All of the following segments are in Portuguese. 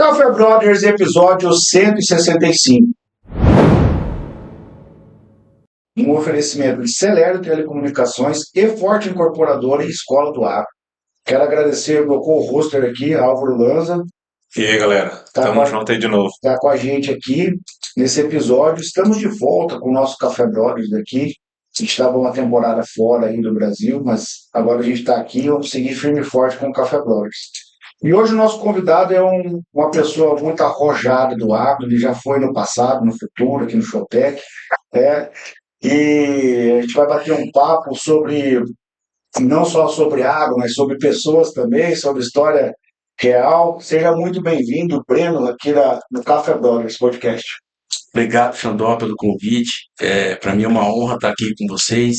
Café Brothers, episódio 165. Um oferecimento de Celero Telecomunicações e Forte Incorporadora e Escola do Agro. Quero agradecer o meu co-hoster aqui, Álvaro Lanza. E aí, galera? Tamo junto aí de novo. Está com a gente aqui nesse episódio. Estamos de volta com o nosso Café Brothers daqui. A gente estava uma temporada fora aí do Brasil, mas agora a gente está aqui e vamos seguir firme e forte com o Café Brothers. E hoje o nosso convidado é uma pessoa muito arrojada do agro, ele já foi no passado, no futuro, aqui no Showtech, né? E a gente vai bater um papo sobre, não só sobre agro, mas sobre pessoas também, sobre história real. Seja muito bem-vindo, Breno, aqui no Café Brothers Podcast. Obrigado, Xandó, pelo convite. Para mim é uma honra estar aqui com vocês.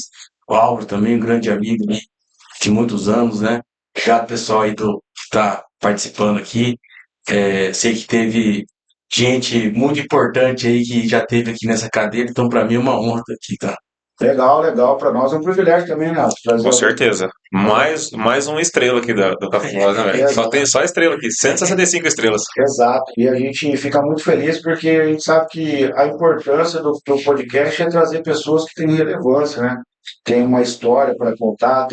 O Álvaro também, um grande amigo de muitos anos, né? Obrigado, pessoal aí que está participando aqui. Sei que teve gente muito importante aí que já esteve aqui nessa cadeira, então para mim é uma honra estar aqui, tá? Legal. Para nós é um privilégio também, né? Com certeza. Mais uma estrela aqui do Café Brothers, né, velho? Só tem estrela aqui, 165 estrelas. Exato. E a gente fica muito feliz porque a gente sabe que a importância do podcast é trazer pessoas que têm relevância, né? Tem uma história para contar,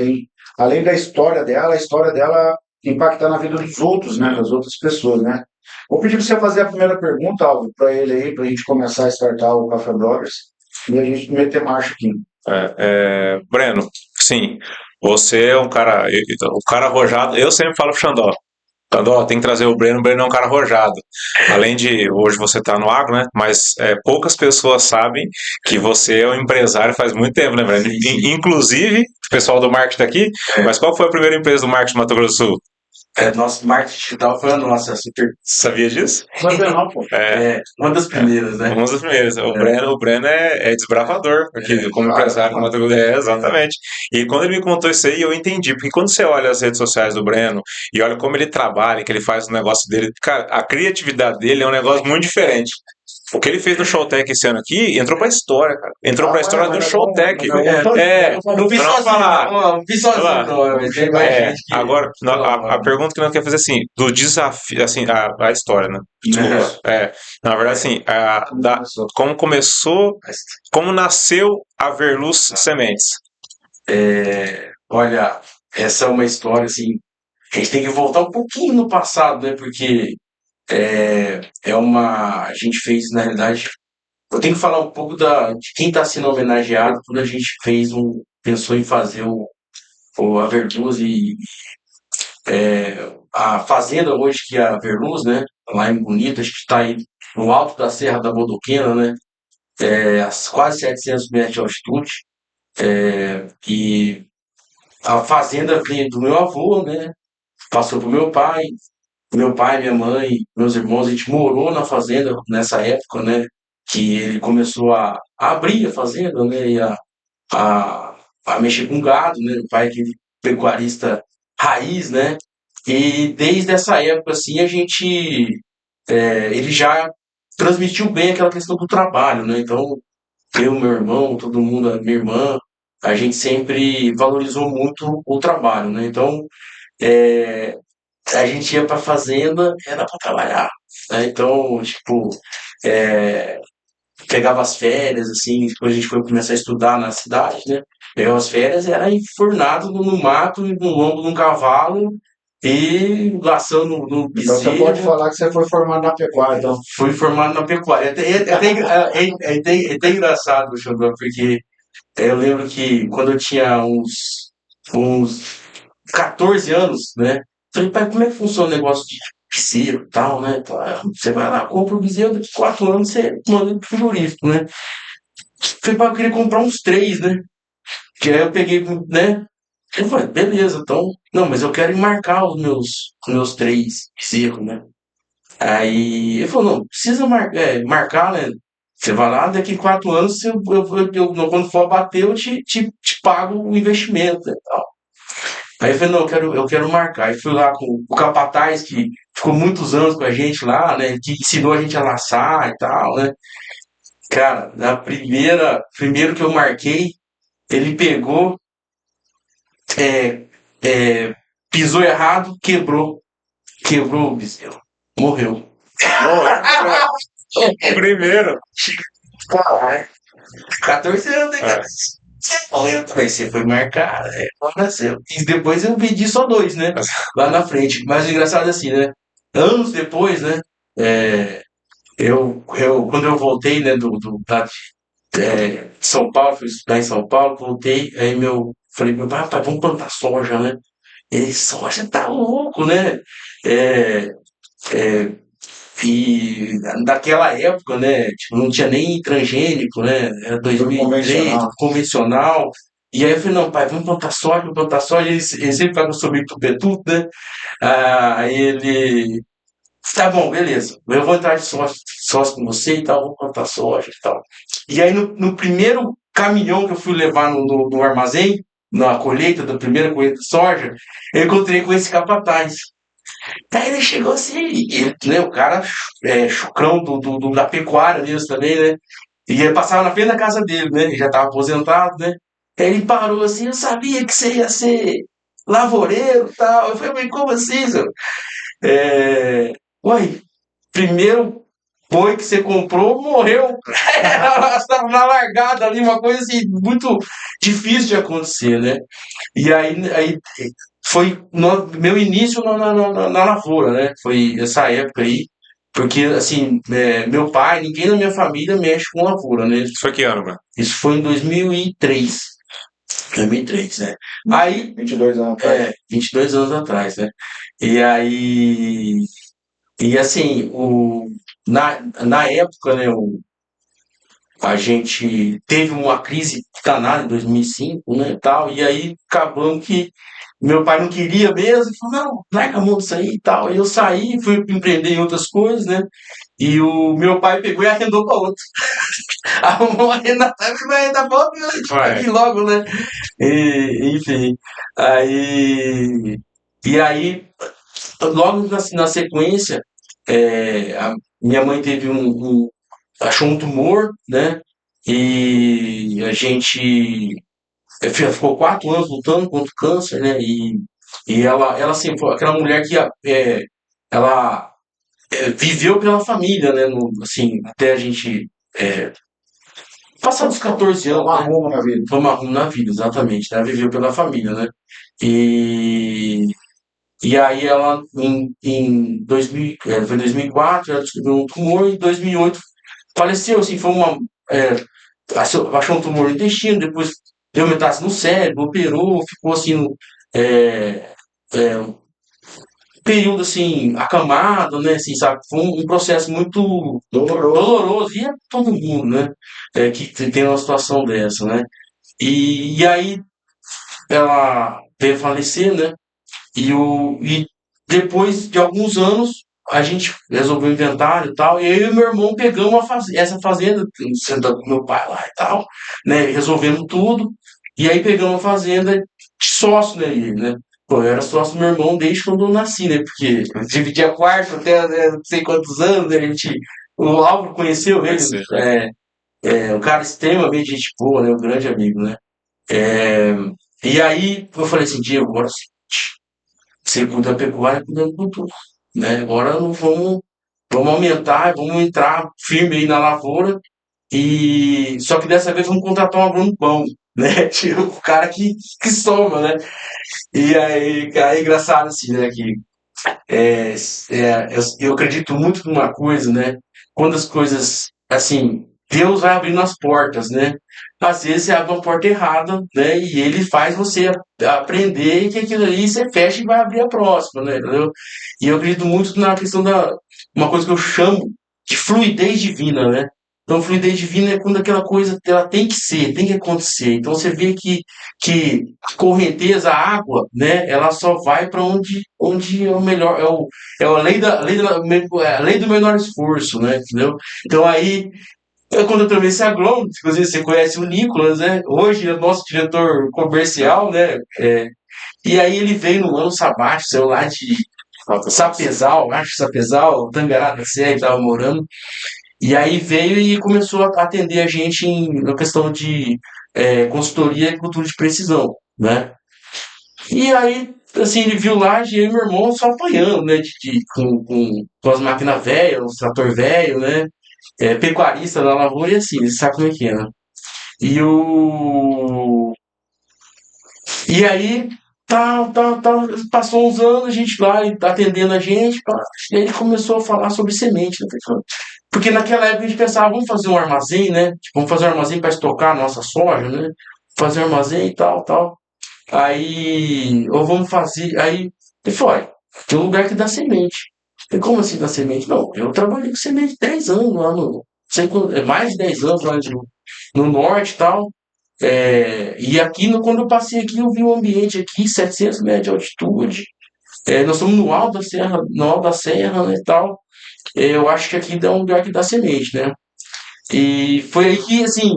além da história dela, a história dela impactar na vida dos outros, né? Das outras pessoas, né? Vou pedir para você fazer a primeira pergunta, Álvaro, para ele aí, para a gente começar a startar o Café Brothers e a gente meter marcha aqui. Breno, sim, você é um cara, o cara arrojado. Eu sempre falo pro Xandó, tem que trazer o Breno é um cara arrojado. Além de hoje você estar no agro, né? Mas poucas pessoas sabem que você é um empresário faz muito tempo, né, Breno? Inclusive, o pessoal do marketing aqui, mas qual foi a primeira empresa do marketing do Mato Grosso do Sul? Nosso marketing digital foi a nossa, super. Sabia disso? Não, pô. Uma das primeiras, né? Uma das primeiras. O Breno é desbravador, porque como empresário do Mato Grosso, exatamente. E quando ele me contou isso aí, eu entendi, porque quando você olha as redes sociais do Breno e olha como ele trabalha, que ele faz o negócio dele, cara, a criatividade dele é um negócio muito diferente. O que ele fez no Showtech esse ano aqui entrou pra história, cara. Entrou pra história do Showtech. Não fiz sozinho, Agora, a pergunta que nós queremos fazer assim, do desafio, assim, a história, né? Desculpa. Na verdade, assim, como começou, como nasceu a Verluz Sementes? Olha, essa é uma história assim. A gente tem que voltar um pouquinho no passado, né? Porque a gente fez, na realidade, eu tenho que falar um pouco de quem está sendo homenageado quando a gente pensou em fazer a Verluz e a fazenda hoje, que é a Verluz, né? Lá em Bonito, acho que está aí no alto da Serra da Bodoquena, né? A quase 700 metros de altitude. E a fazenda veio do meu avô, né? Passou pro meu pai, minha mãe, meus irmãos. A gente morou na fazenda nessa época, né? Que ele começou a abrir a fazenda, né? E a mexer com gado, né? O pai é aquele pecuarista raiz, né? E desde essa época, assim, ele já transmitiu bem aquela questão do trabalho, né? Então, eu, meu irmão, todo mundo, a minha irmã, a gente sempre valorizou muito o trabalho, né? Então, a gente ia para a fazenda, era para trabalhar, né? Então, tipo, pegava as férias, assim, depois a gente foi começar a estudar na cidade, né? Pegava as férias, era enfurnado no mato, no lombo de um cavalo e laçando no Então você bezerro. pode falar que você foi formado na pecuária, então. Fui formado na pecuária. É até engraçado, Xandão, porque eu lembro que quando eu tinha uns 14 anos, né? Falei, pai, como é que funciona o negócio de bezerro e tal, né? Você vai lá, compra o bezerro, daqui 4 anos você manda pro frigorífico, né? Falei, pai, eu queria comprar uns 3, né? Que aí eu peguei, né? Eu falei, beleza, então. Não, mas eu quero enmarcar os meus 3 bezerros, né? Aí ele falou, não, precisa marcar, né? Você vai lá, daqui 4 anos, quando for abater, eu te pago o investimento, né, tal. Aí eu falei, não, eu quero marcar. Aí fui lá com o capataz, que ficou muitos anos com a gente lá, né? Que ensinou a gente a laçar e tal, né? Cara, primeiro que eu marquei, ele pegou, é, pisou errado, quebrou o bezerro, morreu. Primeiro. Caralho. 14 anos, né, É. cara? Você foi marcar, nasceu. E depois eu pedi só dois, né? Lá na frente. Mas o engraçado é assim, né? Anos depois, né? é, quando eu voltei, né, lá de São Paulo, fui estudar em São Paulo, voltei, aí falei, meu pai, rapaz, vamos plantar soja, né? Ele, soja tá louco, né? É, é, e naquela época, né, tipo, não tinha nem transgênico, né? Era Tudo 2003, convencional. convencional. E aí eu falei, não, pai, vamos plantar soja, vamos plantar soja. Ele sempre fala sobre tupetu, né? Aí ele, tá bom, beleza. Eu vou entrar de sócio com você e tal, vou plantar soja e tal. E aí no primeiro caminhão que eu fui levar no armazém, na colheita, da primeira colheita de soja, eu encontrei com esse capataz. Aí ele chegou assim, ele, né, o cara chucrão da pecuária mesmo também, né? E ele passava na frente da casa dele, né? Ele já estava aposentado, né? Aí ele parou assim, eu sabia que você ia ser lavoureiro e tal. Eu falei, mas como assim, senhor? É... Uai, primeiro boi que você comprou morreu. Estava na largada ali, uma coisa assim, muito difícil de acontecer, né? E aí foi meu início na lavoura, né? Foi essa época aí, porque assim, meu pai, ninguém na minha família mexe com lavoura, né? Isso foi que ano, mano? Isso foi em 2003. 2003, né? Aí, 22 anos atrás. 22 anos atrás, né? E aí, e assim, na época, né, a gente teve uma crise danada em 2005, né, tal, e aí acabamos que meu pai não queria mesmo, e falou, não, larga a mão disso aí e tal. E eu saí, fui empreender em outras coisas, né, e o meu pai pegou e arrendou para outro. Arrumou arrendatário, vai arrendar para outro, aqui logo, né, enfim. Aí, e aí, logo na sequência, a minha mãe teve achou um tumor, né? E a gente ficou 4 anos lutando contra o câncer, né? E ela assim, foi aquela mulher que ela viveu pela família, né? Assim, até a gente passar dos 14 anos, Tomar né? rumo na vida. Tomar rumo na vida, exatamente, né? Viveu pela família, né? E, e aí ela, em 2000, foi em 2004, ela descobriu um tumor, e em 2008 faleceu, assim, foi achou um tumor no intestino, depois deu metástase no cérebro, operou, ficou assim, é, um período assim, acamado, né, assim, sabe, foi um processo muito Doloroso. doloroso, e é todo mundo, né, que tem uma situação dessa, né, e aí ela veio a falecer, né, e depois de alguns anos, a gente resolveu o inventário e tal, e eu e meu irmão pegamos essa fazenda, sentado com meu pai lá e tal, né? Resolvemos tudo, e aí pegamos a fazenda de sócio, né? Pô, eu era sócio do meu irmão desde quando eu nasci, né? Porque dividia quarto até não sei quantos anos, né? O Álvaro conheceu ele, um cara extremamente gente boa, né? Um grande amigo, né? É, e aí eu falei assim, Diego, agora você cuida da pecuária, cuidando com tudo, né? Agora não vamos aumentar, vamos entrar firme aí na lavoura e só que dessa vez vamos contratar um agrônomo bom, né? Tipo, o cara que soma, né? E aí, cara, é engraçado assim, né? Que eu acredito muito numa coisa, né? Quando as coisas, assim, Deus vai abrindo as portas, né? Às vezes você abre uma porta errada, né? E ele faz você aprender que aquilo ali você fecha e vai abrir a próxima, né? Entendeu? E eu acredito muito na questão uma coisa que eu chamo de fluidez divina, né? Então, fluidez divina é quando aquela coisa ela tem que ser, tem que acontecer. Então, você vê que a correnteza, a água, né? Ela só vai para onde é o melhor, é a lei do menor esforço, né? Entendeu? Então, aí quando eu tomei esse agrônomo, inclusive você conhece o Nicolas, né? Hoje é nosso diretor comercial, né? E aí ele veio no ano sabático, saiu lá de Sapezal, acho Sapezal, Tangará da Serra, estava morando. E aí veio e começou a atender a gente na questão de consultoria e cultura de precisão, né? E aí assim, ele viu lá, eu e meu irmão só apanhando, né? Com as máquinas velhas, os trator velho, né? Pecuarista na lavoura e assim, você sabe como é que é, né? E o. E aí, tal, passou uns anos, a gente lá atendendo a gente, pá, e aí ele começou a falar sobre semente, né? Porque naquela época a gente pensava, vamos fazer um armazém, né? Tipo, vamos fazer um armazém para estocar a nossa soja, né? Fazer um armazém e tal. Aí, ou vamos fazer. Aí, ele falou, olha, tem um lugar que dá semente. Eu falei, como assim dá semente? Não, eu trabalhei com semente 10 anos lá no. Sei, mais de 10 anos lá no norte e tal. E aqui, quando eu passei aqui, eu vi um ambiente aqui, 700 metros de altitude. Nós estamos no alto da serra, no alto da serra, né, e tal. Eu acho que aqui dá um lugar que dá semente, né? E foi aí que, assim,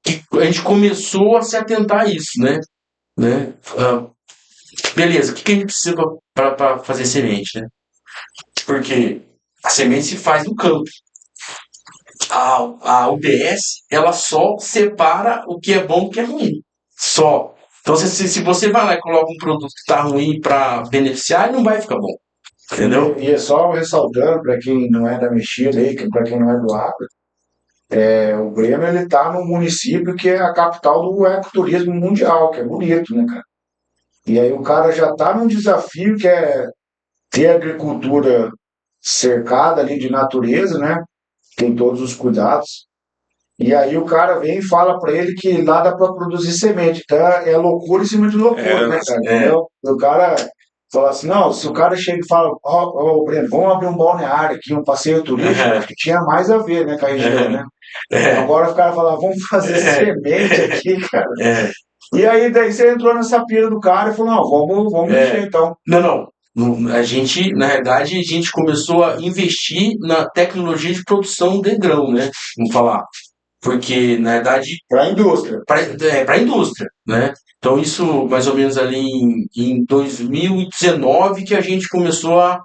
que a gente começou a se atentar a isso, né? Beleza, o que a gente precisa para fazer semente, né? Porque a semente se faz no campo. A UBS, ela só separa o que é bom do que é ruim. Só. Então, se você vai lá e coloca um produto que está ruim para beneficiar, ele não vai ficar bom. Entendeu? E é só ressaltando para quem não é da mexida aí, para quem não é do agro, o Breno ele está num município que é a capital do ecoturismo mundial, que é bonito, né, cara? E aí o cara já está num desafio que é ter a agricultura cercada ali de natureza, né? Tem todos os cuidados. E aí o cara vem e fala para ele que lá dá para produzir semente. Então é loucura em cima de loucura, né, cara? Entendeu? O cara fala assim, não, se o cara chega e fala, ó, Breno, vamos abrir um balneário aqui, um passeio turístico, acho que tinha mais a ver, né, com a região, né? Agora o cara fala, vamos fazer semente aqui, cara. E aí daí você entrou nessa pira do cara e falou, não, vamos mexer então. Não. A gente, na realidade, a gente começou a investir na tecnologia de produção de grão, né? Vamos falar. Porque, na verdade, Para a indústria. para a indústria, né? Então, isso mais ou menos ali em 2019 que a gente começou a.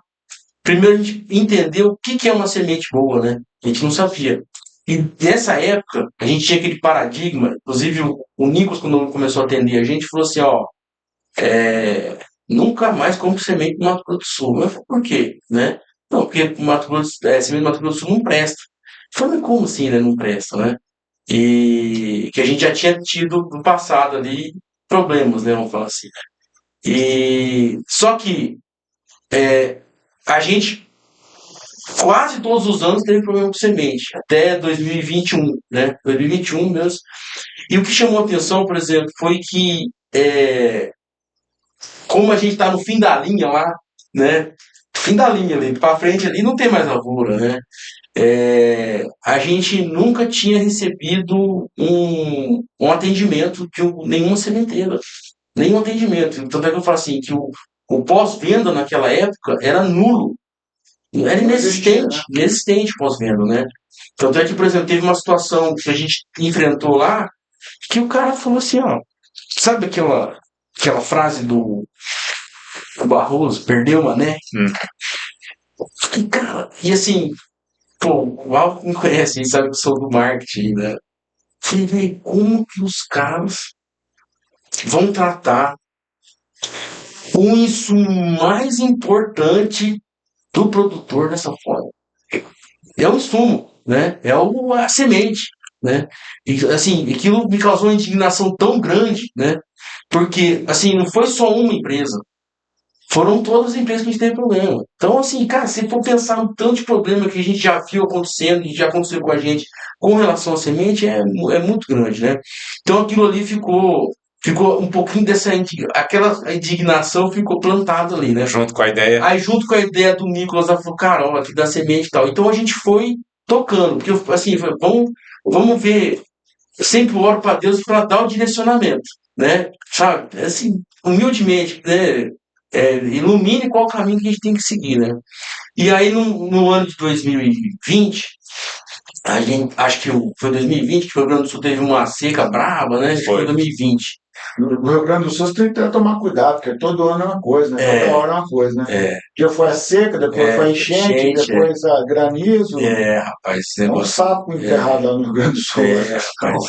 Primeiro, a gente entender o que é uma semente boa, né? A gente não sabia. E nessa época, a gente tinha aquele paradigma, inclusive o Nicolas, quando começou a atender a gente, falou assim: ó, nunca mais compre semente do Mato Grosso do Sul. Eu falei, por quê? Né? Não, porque semente do Mato Grosso do Sul não presta. Eu falei, mas como assim, né? Não presta, né? E que a gente já tinha tido no passado ali problemas, né? Vamos falar assim. E só que a gente quase todos os anos teve problema com semente, até 2021, né? 2021 mesmo. E o que chamou a atenção, por exemplo, foi que como a gente está no fim da linha lá, né? Fim da linha ali, para frente ali não tem mais lavoura, né? A gente nunca tinha recebido um atendimento de nenhuma sementeira. Nenhum atendimento. Tanto é que eu falo assim, que o pós-venda naquela época era nulo. Era inexistente pós-venda, né? Tanto é que, por exemplo, teve uma situação que a gente enfrentou lá, que o cara falou assim, ó, sabe aquela frase do Barroso, perdeu, mané? E, cara, e assim, pô, o Alco me conhece, sabe que eu sou do marketing, né? Falei, velho, como que os caras vão tratar o insumo mais importante do produtor dessa forma? É o insumo, né? A semente, né? E, assim, aquilo me causou uma indignação tão grande, né? Porque, assim, não foi só uma empresa. Foram todas as empresas que a gente teve problema. Então, assim, cara, se for pensar no tanto de problema que a gente já viu acontecendo e já aconteceu com a gente com relação à semente, é muito grande, né? Então, aquilo ali ficou um pouquinho aquela indignação ficou plantada ali, né? Junto com a ideia. Aí, junto com a ideia do Nicolas, ela falou, cara, ó, aqui dá semente e tal. Então, a gente foi tocando, porque, assim, vamos ver, eu sempre oro para Deus para dar o direcionamento, né? Sabe? Assim, humildemente, né? Ilumine qual o caminho que a gente tem que seguir, né? E aí, no ano de 2020, acho que foi 2020 que o Rio Grande do Sul teve uma seca braba, né? Acho que foi 2020. No Rio Grande do Sul você tem que tomar cuidado, porque todo ano é uma coisa, né? Toda hora é uma coisa, né? Já foi a seca, depois foi a enchente, depois a granizo. Rapaz, esse É um negócio. sapo enterrado lá no Rio Grande do Sul. Né? Rapaz.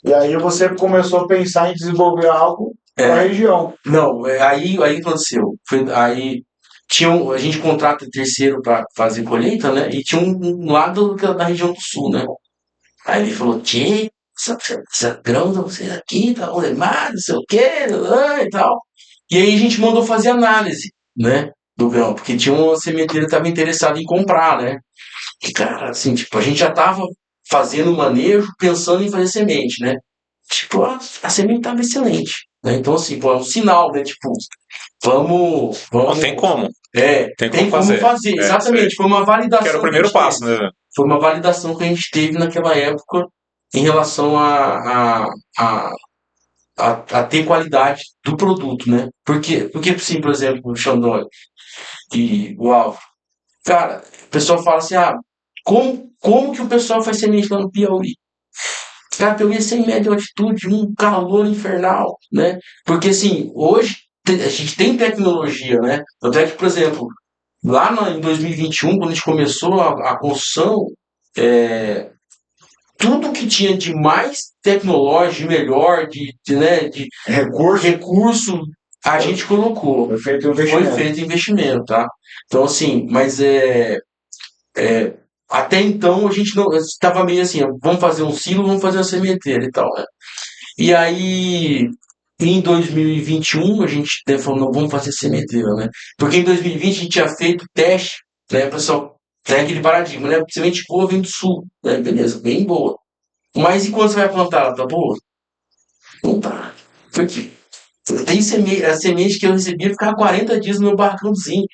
E aí você começou a pensar em desenvolver algo para a região. Não, aí aconteceu. Aí a gente contrata terceiro para fazer colheita, né? E tinha um lado da região do sul, né? Aí ele falou, tchê, essa grão de vocês aqui, tá lembrado, não sei o quê, e tal. E aí a gente mandou fazer análise, né? Do grão, porque tinha uma sementeira que estava interessada em comprar, né? E, cara, assim, tipo, a gente já tava fazendo manejo, pensando em fazer semente, né? Tipo, a semente tava excelente, né? Então, assim, pô, é um sinal, né? Tipo, vamos, Não tem como. Tem tem como como fazer. fazer, É, isso aí. exatamente. Foi uma Que era validação o que a primeiro gente teve. passo, né? Foi uma validação que a gente teve naquela época em relação a, a ter qualidade do produto, né? Porque assim, por exemplo, o Xandó e o Alvo, cara, o pessoal fala assim, como que o pessoal faz semente lá no Piauí? Cara, Piauí é 100 metros de altitude, um calor infernal, né? Porque assim, hoje a gente tem tecnologia, né? Tanto é que, por exemplo, em 2021, quando a gente começou a construção, é, tudo que tinha de mais tecnológico, de melhor, né, de Recurso recurso, a gente colocou. foi feito o Foi investimento. feito investimento, tá? Então, assim, mas até então a gente não estava meio assim, vamos fazer um silo, vamos fazer uma sementeira e tal, né? E aí, em 2021, a gente falou, não, vamos fazer sementeira, né? Porque em 2020 a gente tinha feito teste, né, pessoal? Tem aquele paradigma, né? Semente boa vem do sul, né? Beleza, bem boa. Mas e quando você vai plantar, ela tá boa? Não tá. Porque tem a semente que eu recebia ficava 40 dias no meu barracãozinho.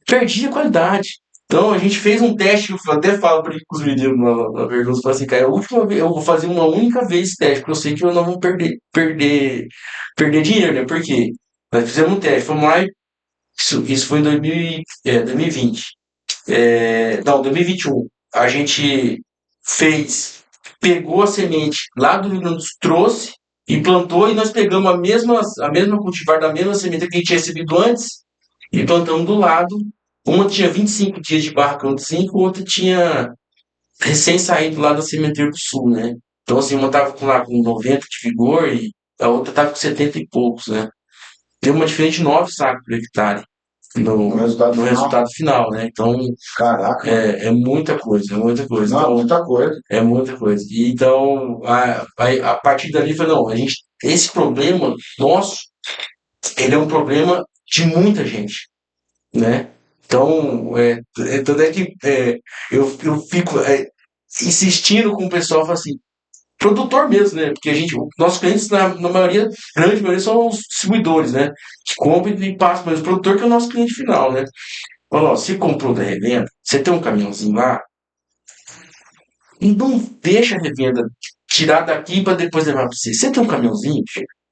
Perdi a qualidade. Então a gente fez um teste, eu até falo para os meninos na pergunta, falo assim, cara, é a última vez, eu vou fazer uma única vez esse teste, porque eu sei que eu não vou perder dinheiro, né? Por quê? Nós fizemos um teste, fomos lá, isso foi em 2020. Não, 2021. A gente pegou a semente lá do Rio Grande do Sul, trouxe e plantou, e nós pegamos a mesma cultivar da mesma semente que a gente tinha recebido antes e plantamos do lado. Uma tinha 25 dias de barracão de 5, outra tinha recém saído lá da Sementeira do Sul, né? Então, assim, uma tava lá com 90 de vigor e a outra tava com 70 e poucos, né? Deu uma diferença de 9 sacos por hectare No resultado no final. resultado final, né? Então, Caraca, mano. é muita coisa, é muita coisa. Não, Então, muita coisa. é muita coisa. E então, a partir dali, foi, não, esse problema nosso, ele é um problema de muita gente, né? Então, tanto é que eu fico insistindo com o pessoal, falo assim, produtor mesmo, né? Porque nossos clientes, na maioria, grande maioria, são os distribuidores, né? Que compram e passam, mas o produtor que é o nosso cliente final, né? Fala, ó, você comprou da revenda, você tem um caminhãozinho lá, e não deixa a revenda tirar daqui para depois levar para você. Você tem um caminhãozinho,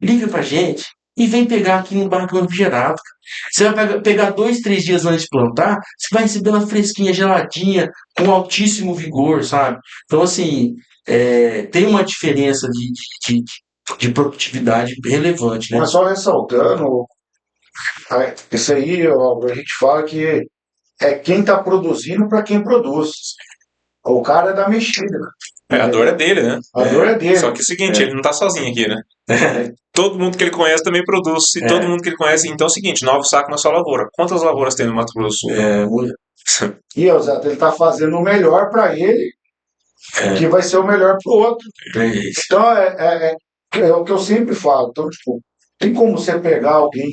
liga pra gente e vem pegar aqui no barracão refrigerado. Você vai pegar 2, 3 dias antes de plantar, você vai receber ela fresquinha, geladinha, com altíssimo vigor, sabe? Então, assim, tem uma diferença de produtividade relevante, né? Mas só ressaltando, isso aí, ó, a gente fala que é quem está produzindo para quem produz. O cara é da mexida. A dor é dele, né? A dor é dele. Só que é o seguinte, ele não tá sozinho aqui, né? Todo mundo que ele conhece também produz. E todo mundo que ele conhece. Então é o seguinte, 9 sacos na sua lavoura. Quantas lavouras tem no Mato Grosso do Sul? E o Zé, ele está fazendo o melhor para ele, que vai ser o melhor para o outro. Então é o que eu sempre falo. Então, tipo, tem como você pegar alguém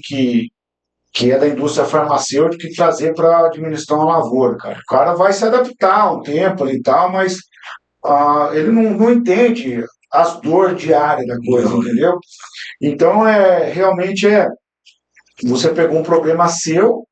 que é da indústria farmacêutica e trazer para administrar uma lavoura, cara. O cara vai se adaptar um tempo ali e tal, mas ele não entende as dores diárias da coisa, Não. entendeu? Então, realmente você pegou um problema seu,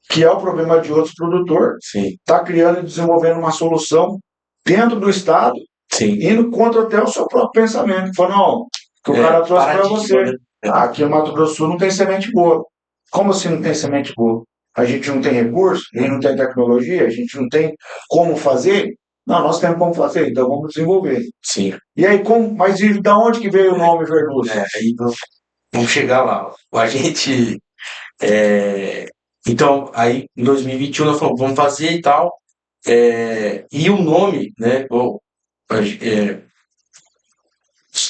que é o problema de outros produtores, Sim, está criando e desenvolvendo uma solução dentro do Estado, sim. indo contra até o seu próprio pensamento. Falou, não, que o cara trouxe para Paradigma, você. né? Aqui no Mato Grosso do Sul não tem semente boa. Como assim não tem semente boa? A gente não tem recurso, a gente não tem tecnologia, a gente não tem como fazer? Não, nós temos como fazer, então vamos desenvolver. Sim. E aí, mas e da onde que veio o nome Verduz? Aí vamos chegar lá. A gente. Então, aí em 2021 nós falamos, vamos fazer e tal. E o nome, né?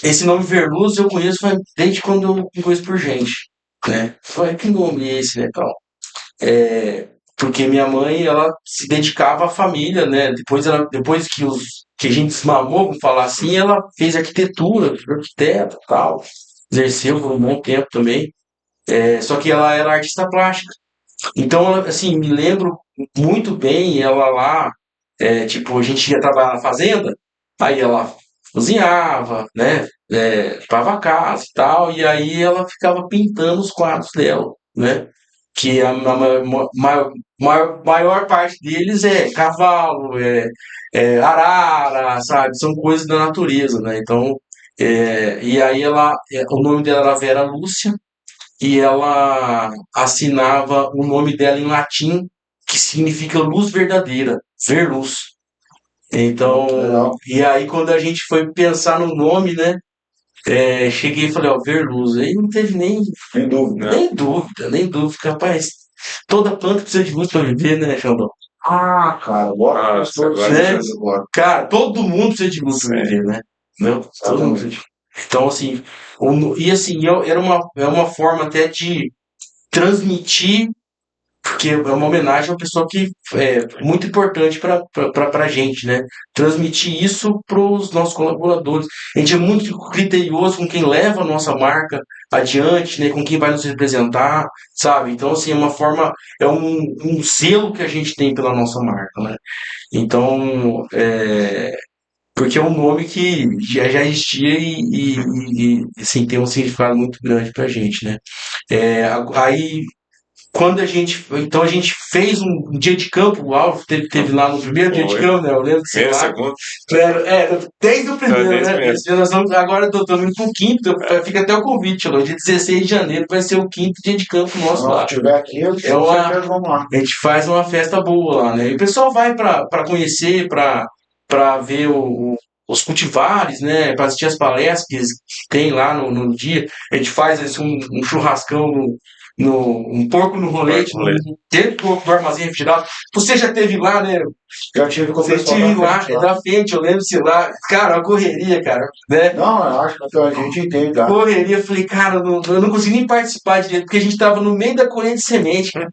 esse nome Verluz eu conheço desde quando eu me conheço por gente, né? Falei, que nome é esse, né, tal? Porque minha mãe, ela se dedicava à família, né? Depois que a gente desmamou, vamos falar assim, ela fez arquitetura, foi arquiteta, tal, exerceu por um bom tempo também. Só que ela era artista plástica. Então, assim, me lembro muito bem ela lá, tipo, a gente ia trabalhar na fazenda, aí ela cozinhava, né, limpava a casa e tal, e aí ela ficava pintando os quadros dela, né, que maior parte deles é cavalo, arara, sabe, são coisas da natureza, né, então, e aí o nome dela era Vera Lúcia, e ela assinava o nome dela em latim, que significa luz verdadeira, ver luz. Então, Legal. e aí quando a gente foi pensar no nome, né? Cheguei e falei, ó, ver luz. Aí não teve Sem dúvida. nem dúvida, capaz. Toda planta precisa de luz para viver, né, Xandão? Ah, cara, agora faz Nossa, todo agora Né? sentido agora. Cara, todo mundo precisa de luz para sim. viver, né? Não, todo mundo precisa de. Exatamente. Então, assim, e assim, é uma forma até de transmitir, porque é uma homenagem a uma pessoa que é muito importante para a gente, né? Transmitir isso para os nossos colaboradores. A gente é muito criterioso com quem leva a nossa marca adiante, né? Com quem vai nos representar, sabe? Então, assim, é uma forma, um selo que a gente tem pela nossa marca, né? Então, porque é um nome que já existia assim, tem um significado muito grande para a gente, né? Aí quando então a gente fez um dia de campo, o Alvo teve lá no primeiro dia de Foi. campo, né? Eu lembro que você Primeiro, lá. segundo, Desde o primeiro, desde né? mesmo. Agora eu tô indo pro quinto, fica até o convite, ó, dia 16 de janeiro vai ser o quinto dia de campo nosso Nossa, lá. se tiver aqui, eu É com uma, certeza vamos lá. a gente faz uma festa boa lá, né? E o pessoal vai para conhecer, para ver os cultivares, né? Para assistir as palestras que tem lá no dia. A gente faz assim, um churrascão um porco no rolete, dentro do armazém refrigerado. Você já teve lá, né? Já tive com o Você pessoal estive da lá, frente lá. da frente, eu lembro, sei lá. Cara, a correria, cara, né? Não, eu acho que a gente entende, tá? Correria, eu falei, cara, eu não consegui nem participar direito, porque a gente tava no meio da colheita de semente, cara.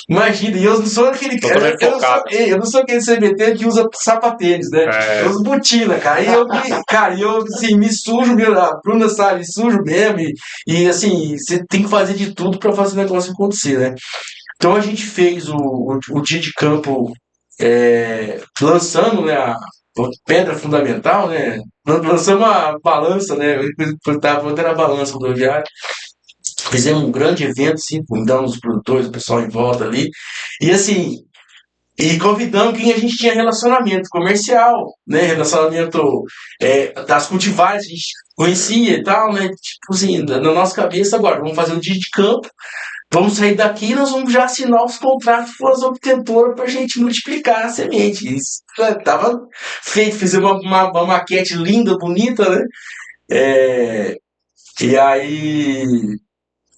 Imagina, e eu não sou aquele cara, Totalmente focado. eu não sou aquele CBT que usa sapatênis, né? Eu uso botina, cara. E eu assim, me sujo, a Bruna sabe, me sujo mesmo. E assim, você tem que fazer de tudo para fazer o negócio acontecer, né? Então a gente fez o dia de campo lançando, né, a pedra fundamental, né? Lançamos a balança, né? Eu estava botando a balança rodoviária. Fizemos um grande evento, assim, convidamos os produtores, o pessoal em volta ali. E assim, convidamos quem a gente tinha relacionamento comercial, né? Relacionamento das cultivares, a gente conhecia e tal, né? Tipo assim, na nossa cabeça agora, vamos fazer um dia de campo, vamos sair daqui e nós vamos já assinar os contratos com as obtentoras para a gente multiplicar a semente. Isso estava feito, fizemos uma maquete linda, bonita, né? É, e aí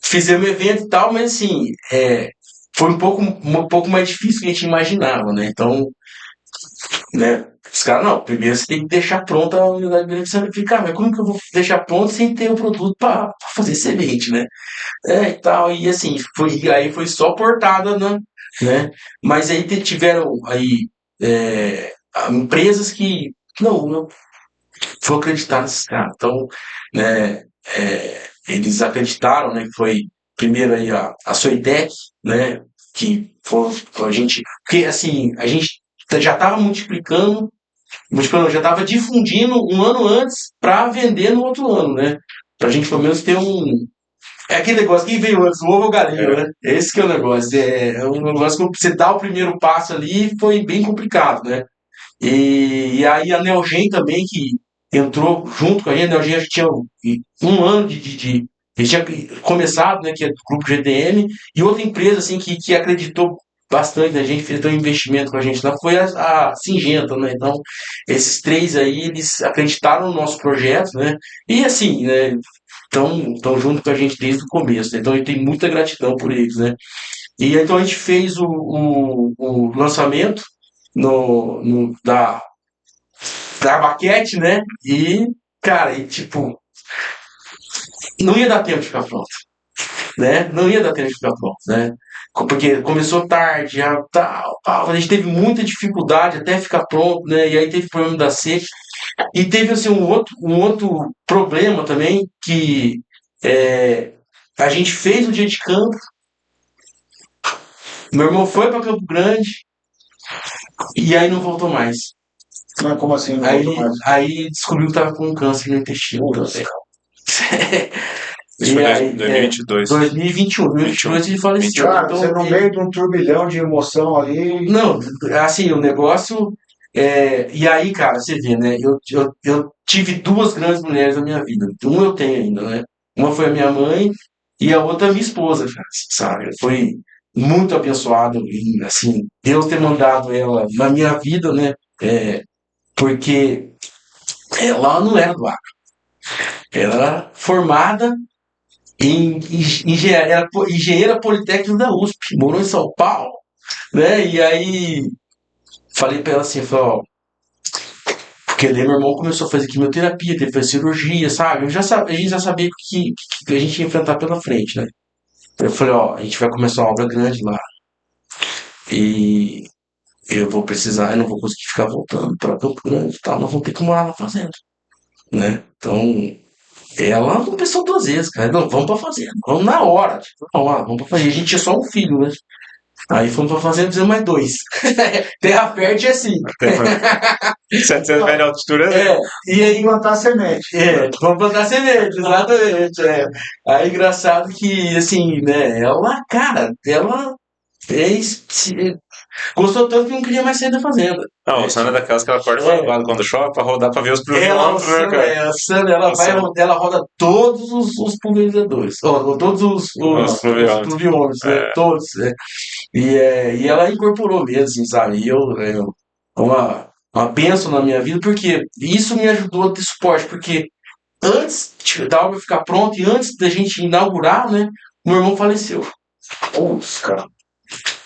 fizemos evento e tal, mas assim, foi um pouco mais difícil do que a gente imaginava, né? Então, né? Os caras, não, primeiro você tem que deixar pronta a unidade de beneficiária. Eu falei, cara, mas como que eu vou deixar pronto sem ter o produto para fazer semente, né? E tal, e assim, aí foi só portada, né? Mas aí tiveram aí empresas que não foram acreditar nesses caras. Então, né, eles acreditaram, né, que foi primeiro aí a Soitec, né, que foi a gente, porque assim, a gente já estava multiplicando, já estava difundindo um ano antes para vender no outro ano, né? Para a gente pelo menos ter aquele negócio, quem veio antes, o ovo ou a galinha, né? Esse que é o negócio. É um negócio que você dá o primeiro passo ali foi bem complicado, né? E aí a Neogen também, que entrou junto com a gente, a Neogen já tinha um ano eles tinham começado, né, que é do grupo GDM, e outra empresa assim que acreditou bastante na gente, fez um investimento com a gente lá, foi a Singenta, né? Então, esses três aí, eles acreditaram no nosso projeto, né? E assim, né, estão junto com a gente desde o começo, né? Então a gente tem muita gratidão por eles, né? E então a gente fez o lançamento da maquete, né? E, cara, e tipo, não ia dar tempo de ficar pronto, né? Não ia dar tempo de ficar pronto, né? Porque começou tarde, já, tal, a gente teve muita dificuldade até ficar pronto, né? E aí teve problema da seca. E teve assim, um outro problema também, que é, a gente fez o dia de campo, meu irmão foi para Campo Grande e aí não voltou mais. Mas como assim, não Aí, voltou mais? aí descobriu que estava com câncer no intestino Putz, também. Isso E foi aí, 2022. 2021, 2022 ele faleceu. cara, Então, você no meio de um turbilhão de emoção ali. não, assim, o negócio. E aí, cara, você vê, né? Eu tive duas grandes mulheres na minha vida. Uma eu tenho ainda, né? Uma foi a minha mãe e a outra a minha esposa, cara, sabe? Foi muito abençoado e, assim, Deus ter mandado ela na minha vida, né? Porque ela não era do ar. Ela era formada em engenheira politécnica da USP, morou em São Paulo, né? E aí falei pra ela assim, falei, ó, porque daí meu irmão começou a fazer quimioterapia, teve que fazer cirurgia, sabe? A gente já sabia que a gente ia enfrentar pela frente, né? Eu falei, ó, a gente vai começar uma obra grande lá. E eu vou precisar, eu não vou conseguir ficar voltando para Campo Grande e tal, nós vamos ter que morar na fazenda, né? Então, ela não pensou duas vezes, cara. Não, vamos pra fazenda, vamos na hora, tipo, vamos pra fazenda. A gente tinha só um filho, né? Aí fomos pra fazenda, fizemos mais dois. Terra fértil é assim. 700 metros de altura, né? E aí Plantar semente. vamos plantar semente, exatamente. Aí engraçado que, assim, né, ela, cara, ela fez. Gostou tanto que não queria mais sair da fazenda. Não, o Sandra é daquelas que ela acorda madrugada quando chove pra rodar pra ver os Ela, pluviômetros, né, cara? a Sandra, ela vai, Sandra. ela roda todos os pulverizadores, todos Os os pluviômetros. pluviômetros, né? É. Todos, né? E ela incorporou mesmo, assim, sabe? E uma bênção na minha vida, porque isso me ajudou a ter suporte, porque antes da obra ficar pronta e antes da gente inaugurar, né, meu irmão faleceu. Putz, cara.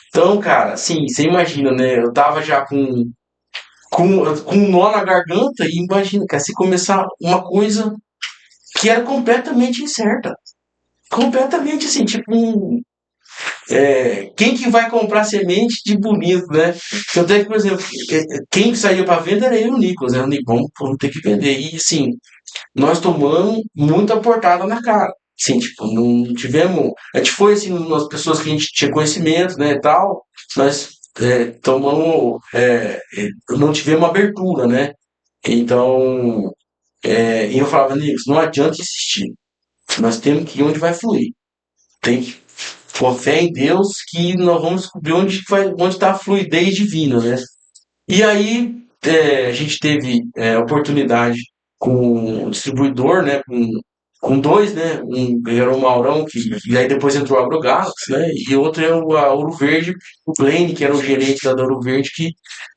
Então, cara, assim, você imagina, né? Eu tava já com um nó na garganta e imagina, cara, se começar uma coisa que era completamente incerta. Completamente assim, tipo quem que vai comprar semente de bonito, né? Tanto é que, por exemplo, quem saía para venda era eu e o Nicolas, né? O Nicolas, vamos ter que vender. E assim, nós tomamos muita portada na cara. Sim, tipo, não tivemos. A gente foi assim, nas pessoas que a gente tinha conhecimento, né, e tal, nós tomamos. Não tivemos abertura, né? Então, e eu falava, Nicolas, não adianta insistir. Nós temos que ir onde vai fluir. Tem que pôr fé em Deus que nós vamos descobrir onde está a fluidez divina, né? E aí a gente teve oportunidade com o distribuidor, né? Com dois, né? Um era o Maurão, e aí depois entrou o AgroGalaxy, né? E outro é a Ouro Verde, o Glenn, que era o gerente da Ouro Verde,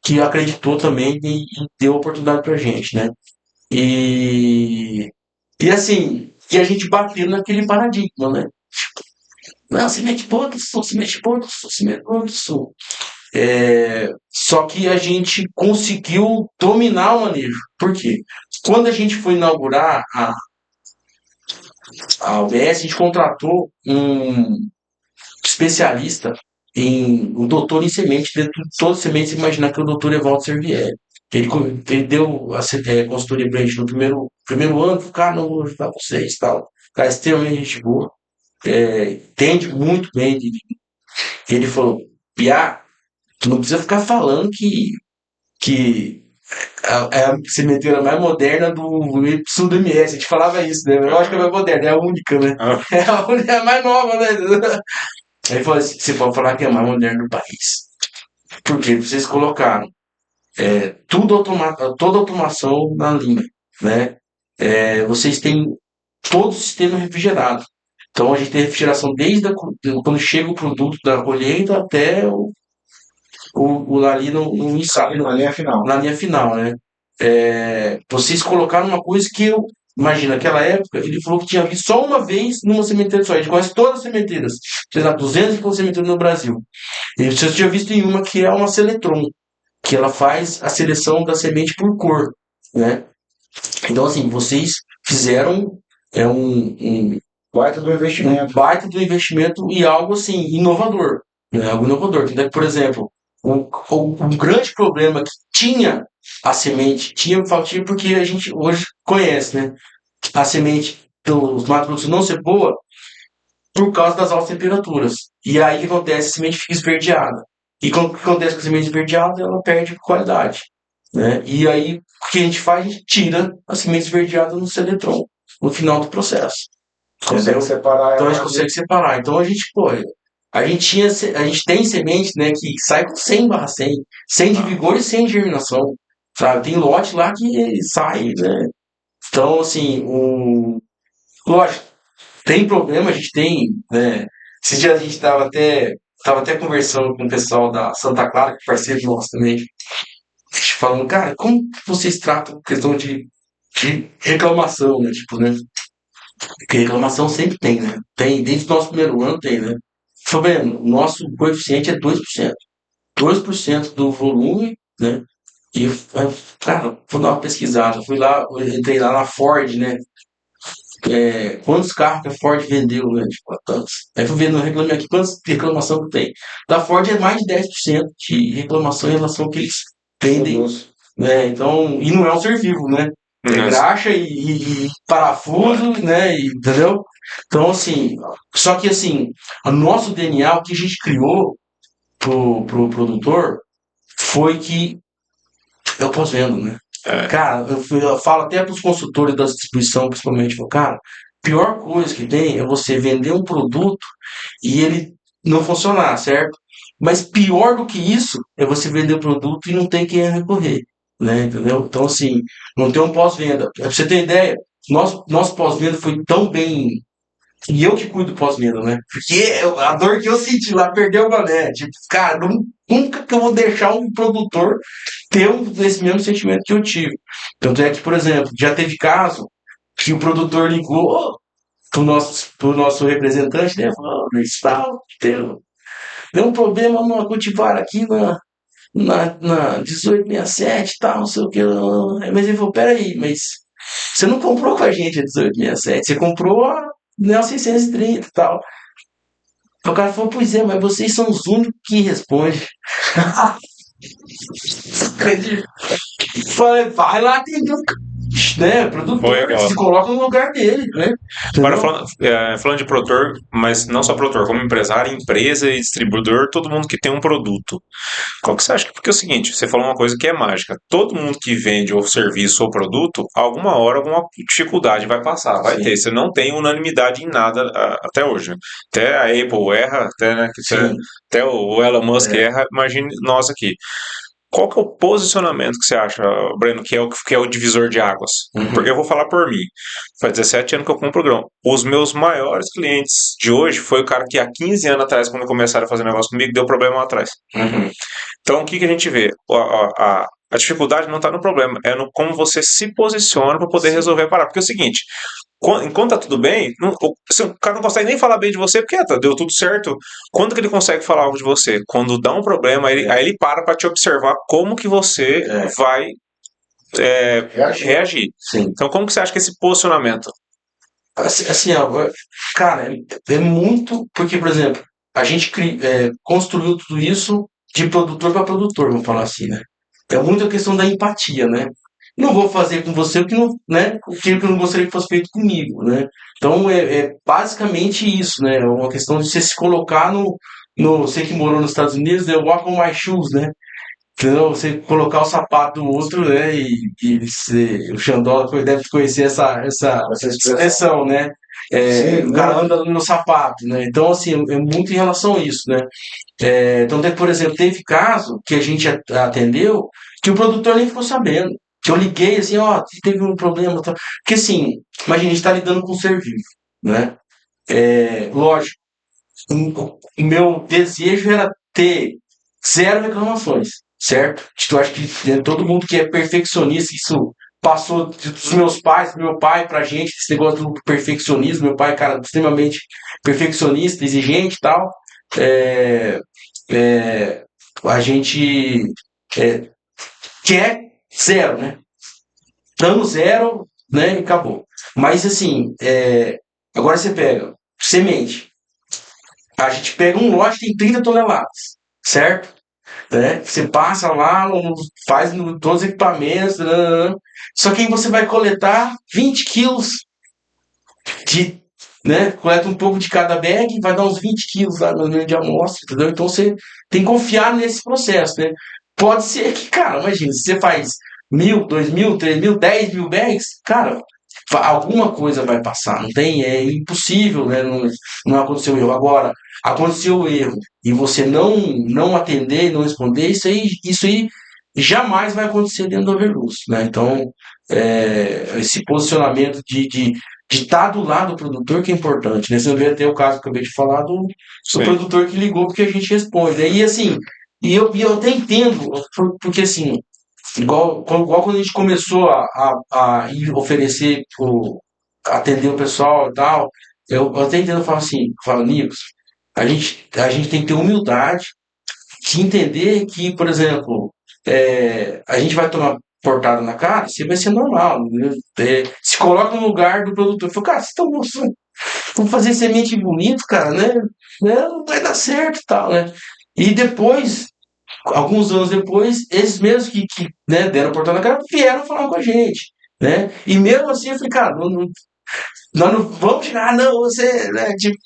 que acreditou também e deu oportunidade pra gente, né? E assim, e a gente bateu naquele paradigma, né? Não, semente boa do sul, semente boa do sul, semente boa do sul. Só que a gente conseguiu dominar o manejo. Por quê? Quando a gente foi inaugurar a UBS, a gente contratou um especialista um doutor em semente, dentro de todas as sementes, imaginar que é o doutor Evaldo Servieri. Ele deu a consultoria pra gente no primeiro ano, falou, cara, não vou ajudar vocês e tal. Cara, extremamente gente boa, entende muito bem. Ele falou, Piá, tu não precisa ficar falando que é a sementeira mais moderna do sul do MS. A gente falava isso, né? Eu acho que é a mais moderna, é a única, né? Ah, É a única, é a mais nova, né? Aí ele falou assim, você pode falar que é a mais moderna do país. Porque vocês colocaram toda automação na linha, né? Vocês têm todo o sistema refrigerado. Então a gente tem refrigeração desde quando chega o produto da colheita até ali no ensaio, Na linha final. na linha final, né? Vocês colocaram uma coisa que eu. Imagina, naquela época, ele falou que tinha visto só uma vez numa sementeira só. A gente conhece todas as sementeiras. Sei lá, 200 e poucas sementeiras no Brasil. E você tinha visto em uma que é uma Seletron, que ela faz a seleção da semente por cor, né? Então, assim, vocês fizeram é um Baita do investimento. baita do investimento e algo assim, inovador. Né? Algo inovador. Tanto é que, por exemplo, um grande problema que tinha a semente, tinha porque a gente hoje conhece, né? A semente dos Mato Grosso não ser boa por causa das altas temperaturas. E aí o que acontece? A semente fica esverdeada. E quando o que acontece com a semente esverdeada? Ela perde qualidade. Né? E aí o que a gente faz? A gente tira a semente esverdeada no seletron no final do processo. Consegue Entendeu? separar Então a gente ela. consegue separar. Então a gente, pô, a gente tem semente, né, que sai com 100/100, 100 de vigor e 100 de germinação, sabe? Tem lote lá que sai, né? Então, assim, lógico, tem problema, a gente tem, né? Esses dias a gente tava até conversando com o pessoal da Santa Clara, que é parceiro nosso também, falando, cara, como que vocês tratam questão de reclamação, né? Tipo, né? Porque reclamação sempre tem, né? Tem, desde o nosso primeiro ano tem, né? Tô vendo, o nosso coeficiente é 2%. 2% do volume, né? E, cara, vou dar uma pesquisada. Fui lá, entrei lá na Ford, né? Quantos carros que a Ford vendeu, né? Tipo, tantos. Aí fui vendo, reclamei aqui, quantas reclamação que tem. Da Ford é mais de 10% de reclamação em relação ao que eles vendem, Produz. né? Então, e não é um ser vivo, né? É Mas, graxa e parafuso, né? Entendeu? Então, assim, só que assim, o nosso DNA, o que a gente criou pro produtor, foi que eu pós-vendo, né? é, Cara, eu falo até para os consultores da distribuição, principalmente, falo, cara, pior coisa que tem é você vender um produto e ele não funcionar, certo? Mas pior do que isso é você vender o produto e não ter quem recorrer, né? Entendeu? Então, assim, não tem um pós-venda. Pra você ter ideia, nosso pós-venda foi tão bem. E eu que cuido do pós-venda, né? Porque a dor que eu senti lá, perdeu o mané. Tipo, cara, nunca que eu vou deixar um produtor ter esse mesmo sentimento que eu tive. Tanto é que, por exemplo, já teve caso que o produtor ligou pro nosso representante, né? Falou, tal, deu um problema numa cultivar aqui na 1867 e tal, não sei o que. Mas ele falou, peraí, mas você não comprou com a gente a 1867, você comprou a 1630 e tal. O cara falou, pois é, mas vocês são os únicos que respondem. Falei, vai lá, tem né, foi produtor, aquela. se coloca no lugar dele, né? Agora, Entendeu? falando de produtor, mas não só produtor, como empresário, empresa e distribuidor, todo mundo que tem um produto. Qual que você acha? Porque é o seguinte, você falou uma coisa que é mágica. Todo mundo que vende ou serviço ou produto, alguma hora alguma dificuldade vai passar, vai ter. Sim, Você não tem unanimidade em nada até hoje, né? Até a Apple erra, até, né, sim. até o Elon Musk É. erra, imagine nós aqui. Qual que é o posicionamento que você acha, Breno, que é o divisor de águas? Porque Uhum. eu vou falar por mim. Faz 17 anos que eu compro grão. Os meus maiores clientes de hoje foi o cara que há 15 anos atrás, quando começaram a fazer negócio comigo, deu problema lá atrás. Uhum. Então, o que, que a gente vê? A dificuldade não está no problema, é no como você se posiciona para poder Sim. resolver a parada. Porque é o seguinte, enquanto tá tudo bem, o cara não consegue nem falar bem de você, porque deu tudo certo. Quando que ele consegue falar algo de você? Quando dá um problema, aí ele para te observar como que você É. vai Reagir. reagir. Sim. Então, como que você acha que esse posicionamento? Assim, ó, cara, é muito. Porque, por exemplo, a gente construiu tudo isso de produtor para produtor, vamos falar assim, né? É muito a questão da empatia, né? Não vou fazer com você o que não, né? O que eu não gostaria que fosse feito comigo, né? Então é basicamente isso, né? É uma questão de você se colocar você que morou nos Estados Unidos, né? Walk on my shoes, né? Entendeu? Você colocar o sapato do outro, né? O Xandó deve conhecer essa Essa expressão. expressão, né? Sim, O cara não. anda no sapato, né? Então, assim, é muito em relação a isso, né? Então, por exemplo, teve caso que a gente atendeu que o produtor nem ficou sabendo. Que eu liguei assim, ó, teve um problema. Tá? Porque assim, imagina, a gente está lidando com um ser vivo, né? Lógico, o meu desejo era ter zero reclamações, certo? Eu acho que todo mundo que é perfeccionista, isso passou dos meus pais, do meu pai pra gente, esse negócio do perfeccionismo. Meu pai, cara, extremamente perfeccionista, exigente e tal. É, é, a gente quer zero, né? Dano zero, né? E acabou. Mas assim, agora você pega semente. A gente pega um lote que tem 30 toneladas, certo? Né? Você passa lá, faz todos os equipamentos, nananã. Só que aí você vai coletar 20 quilos de, né? Coleta um pouco de cada bag, vai dar uns 20 quilos lá no de amostra, entendeu? Então você tem que confiar nesse processo, né? Pode ser que, cara, imagina, se você faz 1.000, 2.000, 3.000, 10.000 bags, cara, alguma coisa vai passar, não tem, é impossível, né? Não aconteceu o erro. Agora, aconteceu o erro e você não atender, não responder, isso aí jamais vai acontecer dentro do Overluz, né? Então, esse posicionamento de estar do lado do produtor que é importante, né? Você vê até o caso que eu acabei de falar do Sim. produtor que ligou porque a gente responde, né? E assim, eu até entendo, porque assim, igual quando a gente começou a ir oferecer, atender o pessoal e tal, eu até entendo, eu falo assim, Nicos, a gente tem que ter humildade de entender que, por exemplo, a gente vai tomar portada na cara, isso vai ser normal. Né? Se coloca no lugar do produtor. Fala, cara, vocês estão vamos fazer semente bonito, cara, né? Não vai dar certo e tal, né? E depois, alguns anos depois, esses mesmos que né, deram portada na cara vieram falar com a gente. Né? E mesmo assim, eu falei, cara, nós não vamos chegar, não, você, né, tipo,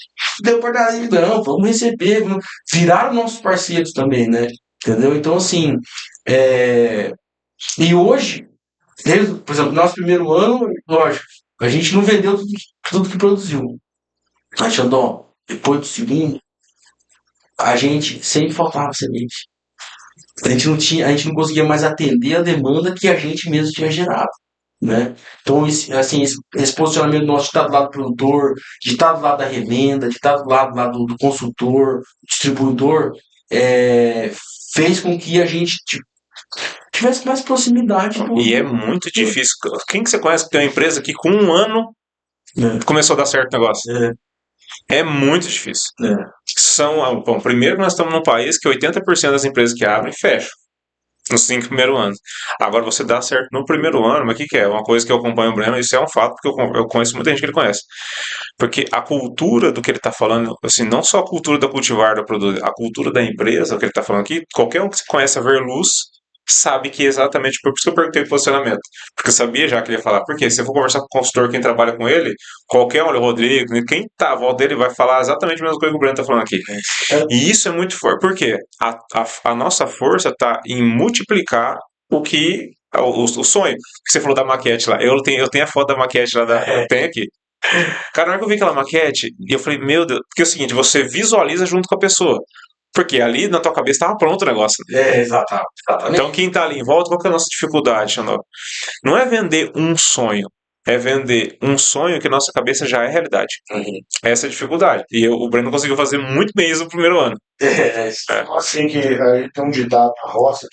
deu portada, não, vamos receber, viraram nossos parceiros também, né? Entendeu? Então, assim, é, e hoje, por exemplo, nosso primeiro ano, lógico, a gente não vendeu tudo que produziu. Mas, Xandó, depois do segundo, a gente sempre faltava semente. A gente não conseguia mais atender a demanda que a gente mesmo tinha gerado. Né? Então, assim, esse posicionamento nosso de estar do lado do produtor, de estar do lado da revenda, de estar do lado do consultor, distribuidor, é, fez com que a gente tivesse mais proximidade E é muito difícil. Quem que você conhece que tem uma empresa que com um ano começou a dar certo o negócio? É muito difícil. Bom, primeiro nós estamos num país que 80% das empresas que abrem fecham nos 5 primeiros anos. Agora você dá certo no primeiro ano, mas o que é? Uma coisa que eu acompanho o Breno, isso é um fato, porque eu conheço muita gente que ele conhece. Porque a cultura do que ele está falando, assim, não só a cultura da cultivar da produto, a cultura da empresa, o que ele está falando aqui, qualquer um que conhece a Verluz sabe que é exatamente por isso que eu perguntei o posicionamento. Porque eu sabia já que ele ia falar. Porque se eu for conversar com o consultor, quem trabalha com ele, qualquer um, o Rodrigo, quem tá à volta dele vai falar exatamente a mesma coisa que o Breno tá falando aqui. E isso é muito forte. Por quê? A nossa força está em multiplicar o sonho. Que você falou da maquete lá. Eu tenho a foto da maquete lá, eu tenho aqui. Cara, na hora que eu vi aquela maquete, eu falei, meu Deus, porque é o seguinte, você visualiza junto com a pessoa. Porque ali na tua cabeça estava pronto o negócio. Exatamente. Então quem tá ali em volta, qual que é a nossa dificuldade, Xandó? Não é vender um sonho, é vender um sonho que nossa cabeça já é realidade. Essa é a dificuldade. E o Breno conseguiu fazer muito bem isso no primeiro ano. Assim que a gente tem um ditado na roça,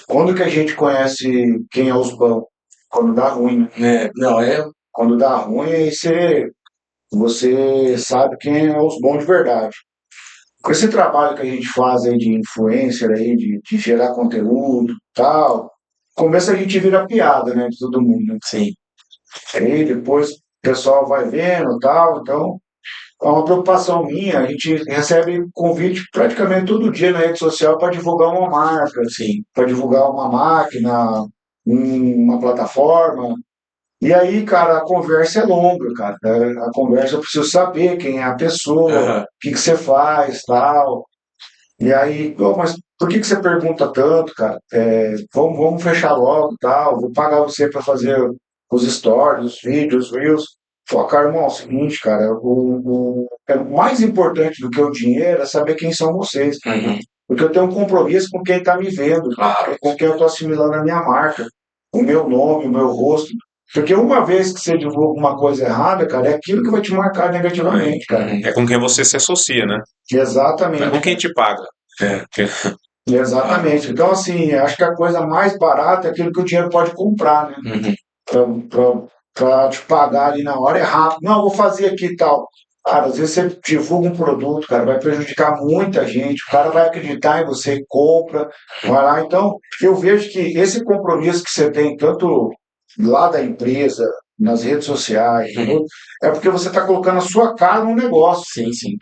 quando que a gente conhece quem é os bons? Quando dá ruim, né? Quando dá ruim, aí você sabe quem é os bons de verdade. Com esse trabalho que a gente faz aí de influencer, aí, de gerar conteúdo tal, começa a gente vira piada, né, de todo mundo. Né? Sim. Aí depois o pessoal vai vendo tal, então é uma preocupação minha. A gente recebe convite praticamente todo dia na rede social para divulgar uma marca, assim, para divulgar uma máquina, uma plataforma. E aí, cara, a conversa é longa, cara. A conversa eu preciso saber quem é a pessoa, o que você faz, tal. E aí, mas por que você pergunta tanto, cara? Vamos fechar logo, tal. Vou pagar você para fazer os stories, os vídeos, os reels. Falei, cara, irmão, é o seguinte, cara, é mais importante do que o dinheiro é saber quem são vocês. Porque eu tenho um compromisso com quem está me vendo, com quem eu estou assimilando a minha marca, o meu nome, o meu rosto. Porque uma vez que você divulga uma coisa errada, cara, é aquilo que vai te marcar negativamente, cara. É com quem você se associa, né? Exatamente. Não é com quem te paga. Exatamente. Então, assim, acho que a coisa mais barata é aquilo que o dinheiro pode comprar, né? Para te pagar ali na hora é rápido. Não, vou fazer aqui e tal. Cara, às vezes você divulga um produto, cara, vai prejudicar muita gente, o cara vai acreditar em você, compra, vai lá. Então, eu vejo que esse compromisso que você tem, tanto lá da empresa, nas redes sociais, é porque você está colocando a sua cara no negócio. Sim, sim.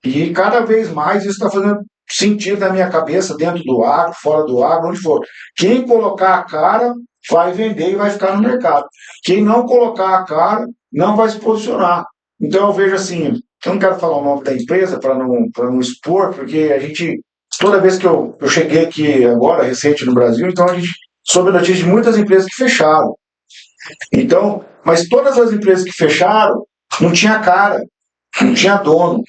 E cada vez mais isso está fazendo sentido na minha cabeça, dentro do agro, fora do agro, onde for. Quem colocar a cara vai vender e vai ficar no mercado. Quem não colocar a cara não vai se posicionar. Então eu vejo assim, eu não quero falar o nome da empresa para não expor, porque a gente, toda vez que eu cheguei aqui agora, recente no Brasil, então a gente soube a notícia de muitas empresas que fecharam. Então, mas todas as empresas que fecharam não tinha cara, não tinha dono.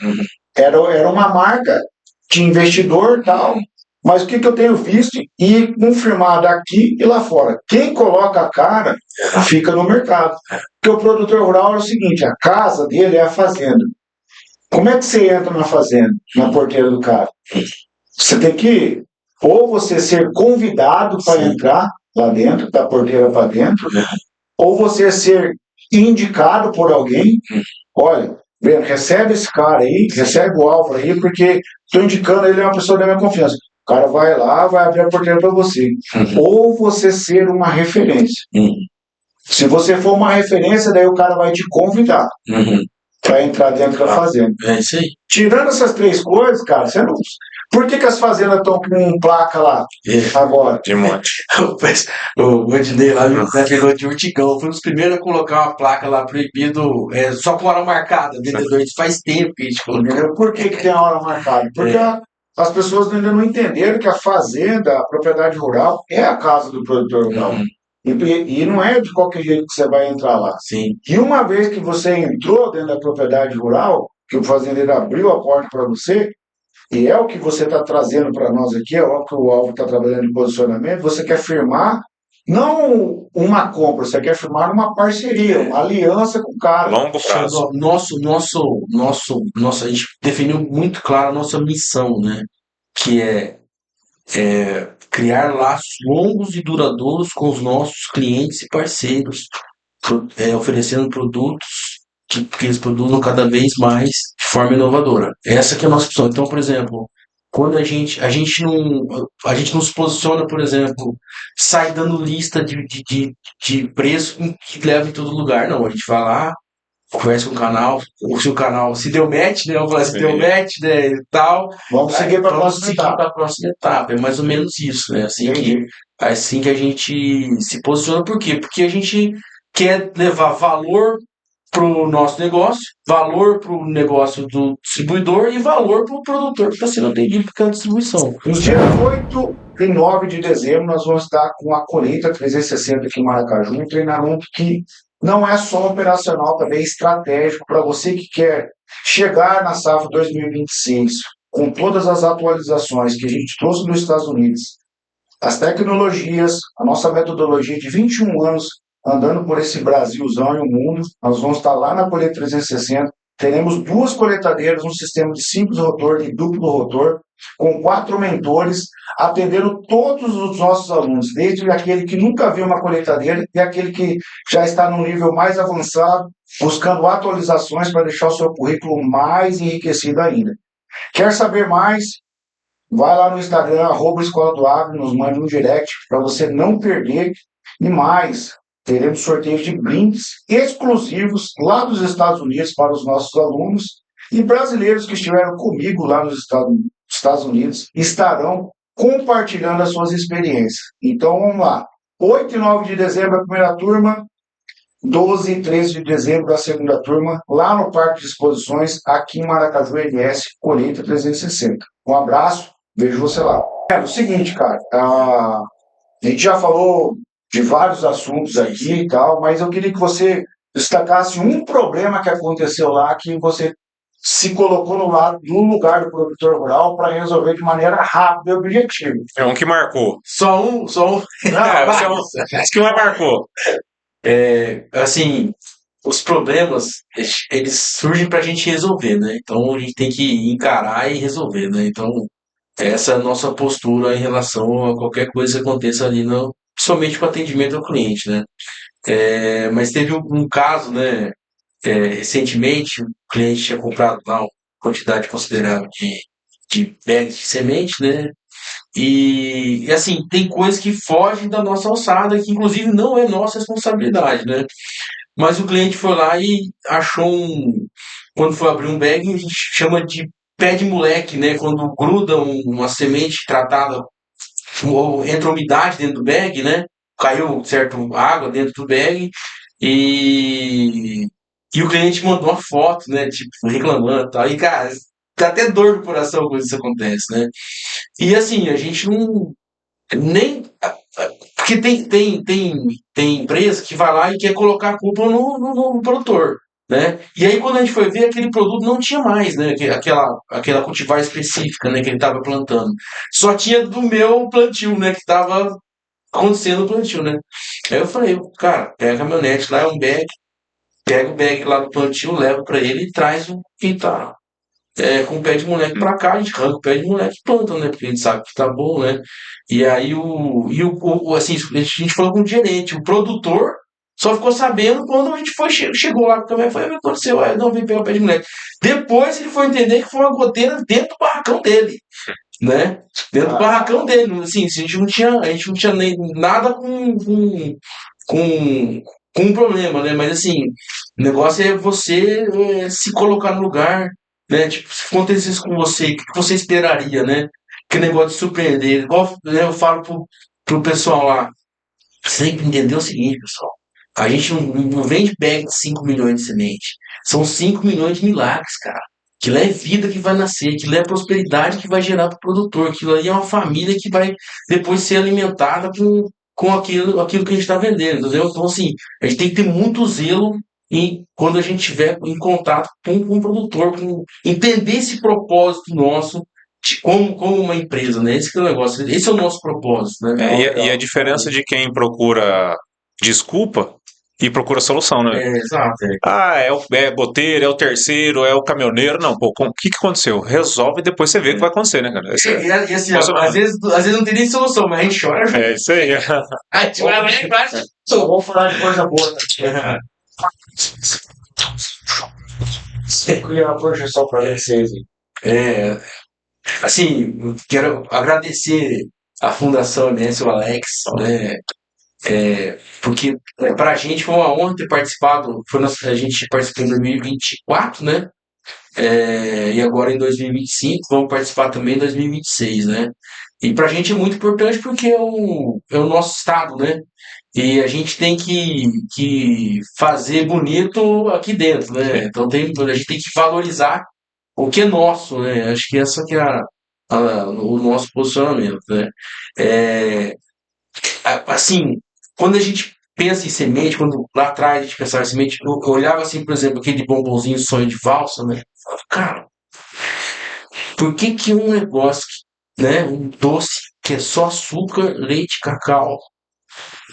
Era uma marca de investidor e tal, mas o que eu tenho visto e confirmado aqui e lá fora? Quem coloca a cara fica no mercado. Porque o produtor rural é o seguinte, a casa dele é a fazenda. Como é que você entra na fazenda, na porteira do cara? Você tem que, ou você ser convidado para entrar lá dentro, da porteira para dentro, ou você ser indicado por alguém, olha, Breno, recebe esse cara aí, recebe o Álvaro aí, porque estou indicando ele é uma pessoa da minha confiança. O cara vai lá, vai abrir a porteira para você. Ou você ser uma referência. Se você for uma referência, daí o cara vai te convidar para entrar dentro da fazenda. É isso aí. Tirando essas três coisas, cara, você não. Por que as fazendas estão com placa lá agora? De monte. O Vandinei lá me pegou de urticão. Foi um dos primeiros a colocar uma placa lá proibido, só com hora marcada, vendedor. Isso faz tempo que a gente colocou. Por que tem a hora marcada? Porque as pessoas ainda não entenderam que a fazenda, a propriedade rural, é a casa do produtor rural. E não é de qualquer jeito que você vai entrar lá. Sim. E uma vez que você entrou dentro da propriedade rural, que o fazendeiro abriu a porta para você, e é o que você está trazendo para nós aqui, é o que o Álvaro está trabalhando em posicionamento, você quer firmar não uma compra, você quer firmar uma parceria, uma aliança com o cara. Longo prazo. A gente definiu muito claro a nossa missão, né? Que é criar laços longos e duradouros com os nossos clientes e parceiros, oferecendo produtos que eles produzam cada vez mais de forma inovadora. Essa que é a nossa opção. Então, por exemplo, quando a gente não se posiciona, por exemplo, sai dando lista de preço que leva em todo lugar. Não, a gente vai lá, conversa com o canal, ou se o canal se deu match, né? Vamos falar se deu match, né? E tal. Vamos seguir para a Vamos próxima seguir etapa. para a próxima etapa. É mais ou menos isso, né? Assim que a gente se posiciona. Por quê? Porque a gente quer levar valor para o nosso negócio, valor para o negócio do distribuidor e valor para o produtor que está sendo atendido pela distribuição. Nos dias 8 e 9 de dezembro, nós vamos estar com a colheita 360 aqui em Maracaju, um treinamento que não é só operacional, também é estratégico para você que quer chegar na safra 2026 com todas as atualizações que a gente trouxe dos Estados Unidos, as tecnologias, a nossa metodologia de 21 anos andando por esse Brasilzão e o mundo. Nós vamos estar lá na colheita 360. Teremos 2 coletadeiras, um sistema de simples rotor e duplo rotor, com 4 mentores, atendendo todos os nossos alunos, desde aquele que nunca viu uma coletadeira e aquele que já está no nível mais avançado, buscando atualizações para deixar o seu currículo mais enriquecido ainda. Quer saber mais? Vai lá no Instagram, @Escola do Agro, nos mande um direct para você não perder. E mais, teremos sorteios de brindes exclusivos lá dos Estados Unidos para os nossos alunos, e brasileiros que estiveram comigo lá nos Estados Unidos estarão compartilhando as suas experiências. Então vamos lá, 8 e 9 de dezembro a primeira turma, 12 e 13 de dezembro a segunda turma, lá no Parque de Exposições, aqui em Maracaju MS, colheita 360. Um abraço, vejo você lá. É o seguinte, cara, a gente já falou de vários assuntos aqui e tal, mas eu queria que você destacasse um problema que aconteceu lá, que você se colocou no lugar do produtor rural para resolver de maneira rápida e objetiva. É um que marcou. Só um. Não, você é um que mais marcou. Assim, os problemas, eles surgem para a gente resolver, né? Então a gente tem que encarar e resolver, né? Então essa é a nossa postura em relação a qualquer coisa que aconteça ali, principalmente com o atendimento ao cliente, né? Mas teve um caso, né? Recentemente, o cliente tinha comprado lá uma quantidade considerável de bags de semente, né? E assim, tem coisas que fogem da nossa alçada, que inclusive não é nossa responsabilidade, né? mas o cliente foi lá e achou quando for abrir um bag, a gente chama de pé de moleque, né? Quando gruda uma semente tratada, ou entra umidade dentro do bag, né? Caiu, certo, água dentro do bag e, e o cliente mandou uma foto, né? Tipo, reclamando e tal. E, cara, dá até dor no coração quando isso acontece, né? E assim, a gente não. Nem. Porque tem empresa que vai lá e quer colocar a culpa no produtor, né? E aí quando a gente foi ver, aquele produto não tinha mais, né? Aquela cultivar específica, né? Que ele estava plantando. Só tinha do meu plantio, né? Que estava acontecendo o plantio, né? Aí eu falei, cara, pega a caminhonete lá, é um bag, pega o bag lá do plantio, leva para ele e traz o que tá com o pé de moleque pra cá, a gente arranca o pé de moleque e planta, né? Porque a gente sabe que tá bom, né? E aí assim, a gente falou com o gerente, o produtor só ficou sabendo quando a gente chegou lá com o caminhão e falou, o que aconteceu? Aí, não, vem pegar o pé de moleque. Depois ele foi entender que foi uma goteira dentro do barracão dele, né? Dentro do barracão dele. Assim, a gente não tinha nem nada com, com um problema, né? Mas assim, o negócio é você se colocar no lugar, né? Tipo, se acontecesse com você, o que você esperaria, né? Que negócio de surpreender. Igual, né, eu falo pro pessoal lá, você tem que entender o seguinte, pessoal. A gente não vende bag de 5 milhões de semente. São 5 milhões de milagres, cara. Aquilo é vida que vai nascer, aquilo é prosperidade que vai gerar para o produtor, aquilo aí é uma família que vai depois ser alimentada com aquilo que a gente está vendendo, entendeu? Então, assim, a gente tem que ter muito zelo quando a gente estiver em contato com o produtor, entender esse propósito nosso como uma empresa, né? Esse que é o negócio, esse é o nosso propósito, né? E a diferença de quem procura desculpa e procura solução, né? Exato. Ah, é boteiro, é o terceiro, é o caminhoneiro. Não, pô, o que aconteceu? Resolve e depois você vê o que vai acontecer, né, cara? E assim, ó, às vezes não tem nem solução, mas a gente chora junto. É isso aí. A gente vai lá embaixo. Só vou falar de coisa boa. Você cria uma projeção para vocês. É, assim, eu quero agradecer a Fundação MS, o Alex, né? Porque para a gente foi uma honra ter participado. A gente participou em 2024, né? E agora em 2025, vamos participar também em 2026, né? E para a gente é muito importante porque é o nosso estado, né? E a gente tem que fazer bonito aqui dentro, né? Então a gente tem que valorizar o que é nosso, né? Acho que essa que é o nosso posicionamento, né? É, assim, quando a gente pensa em semente, quando lá atrás a gente pensava em semente, eu olhava assim, por exemplo, aquele bombonzinho sonho de valsa, né? Eu falava, cara, por que um negócio, né, um doce que é só açúcar, leite, cacau,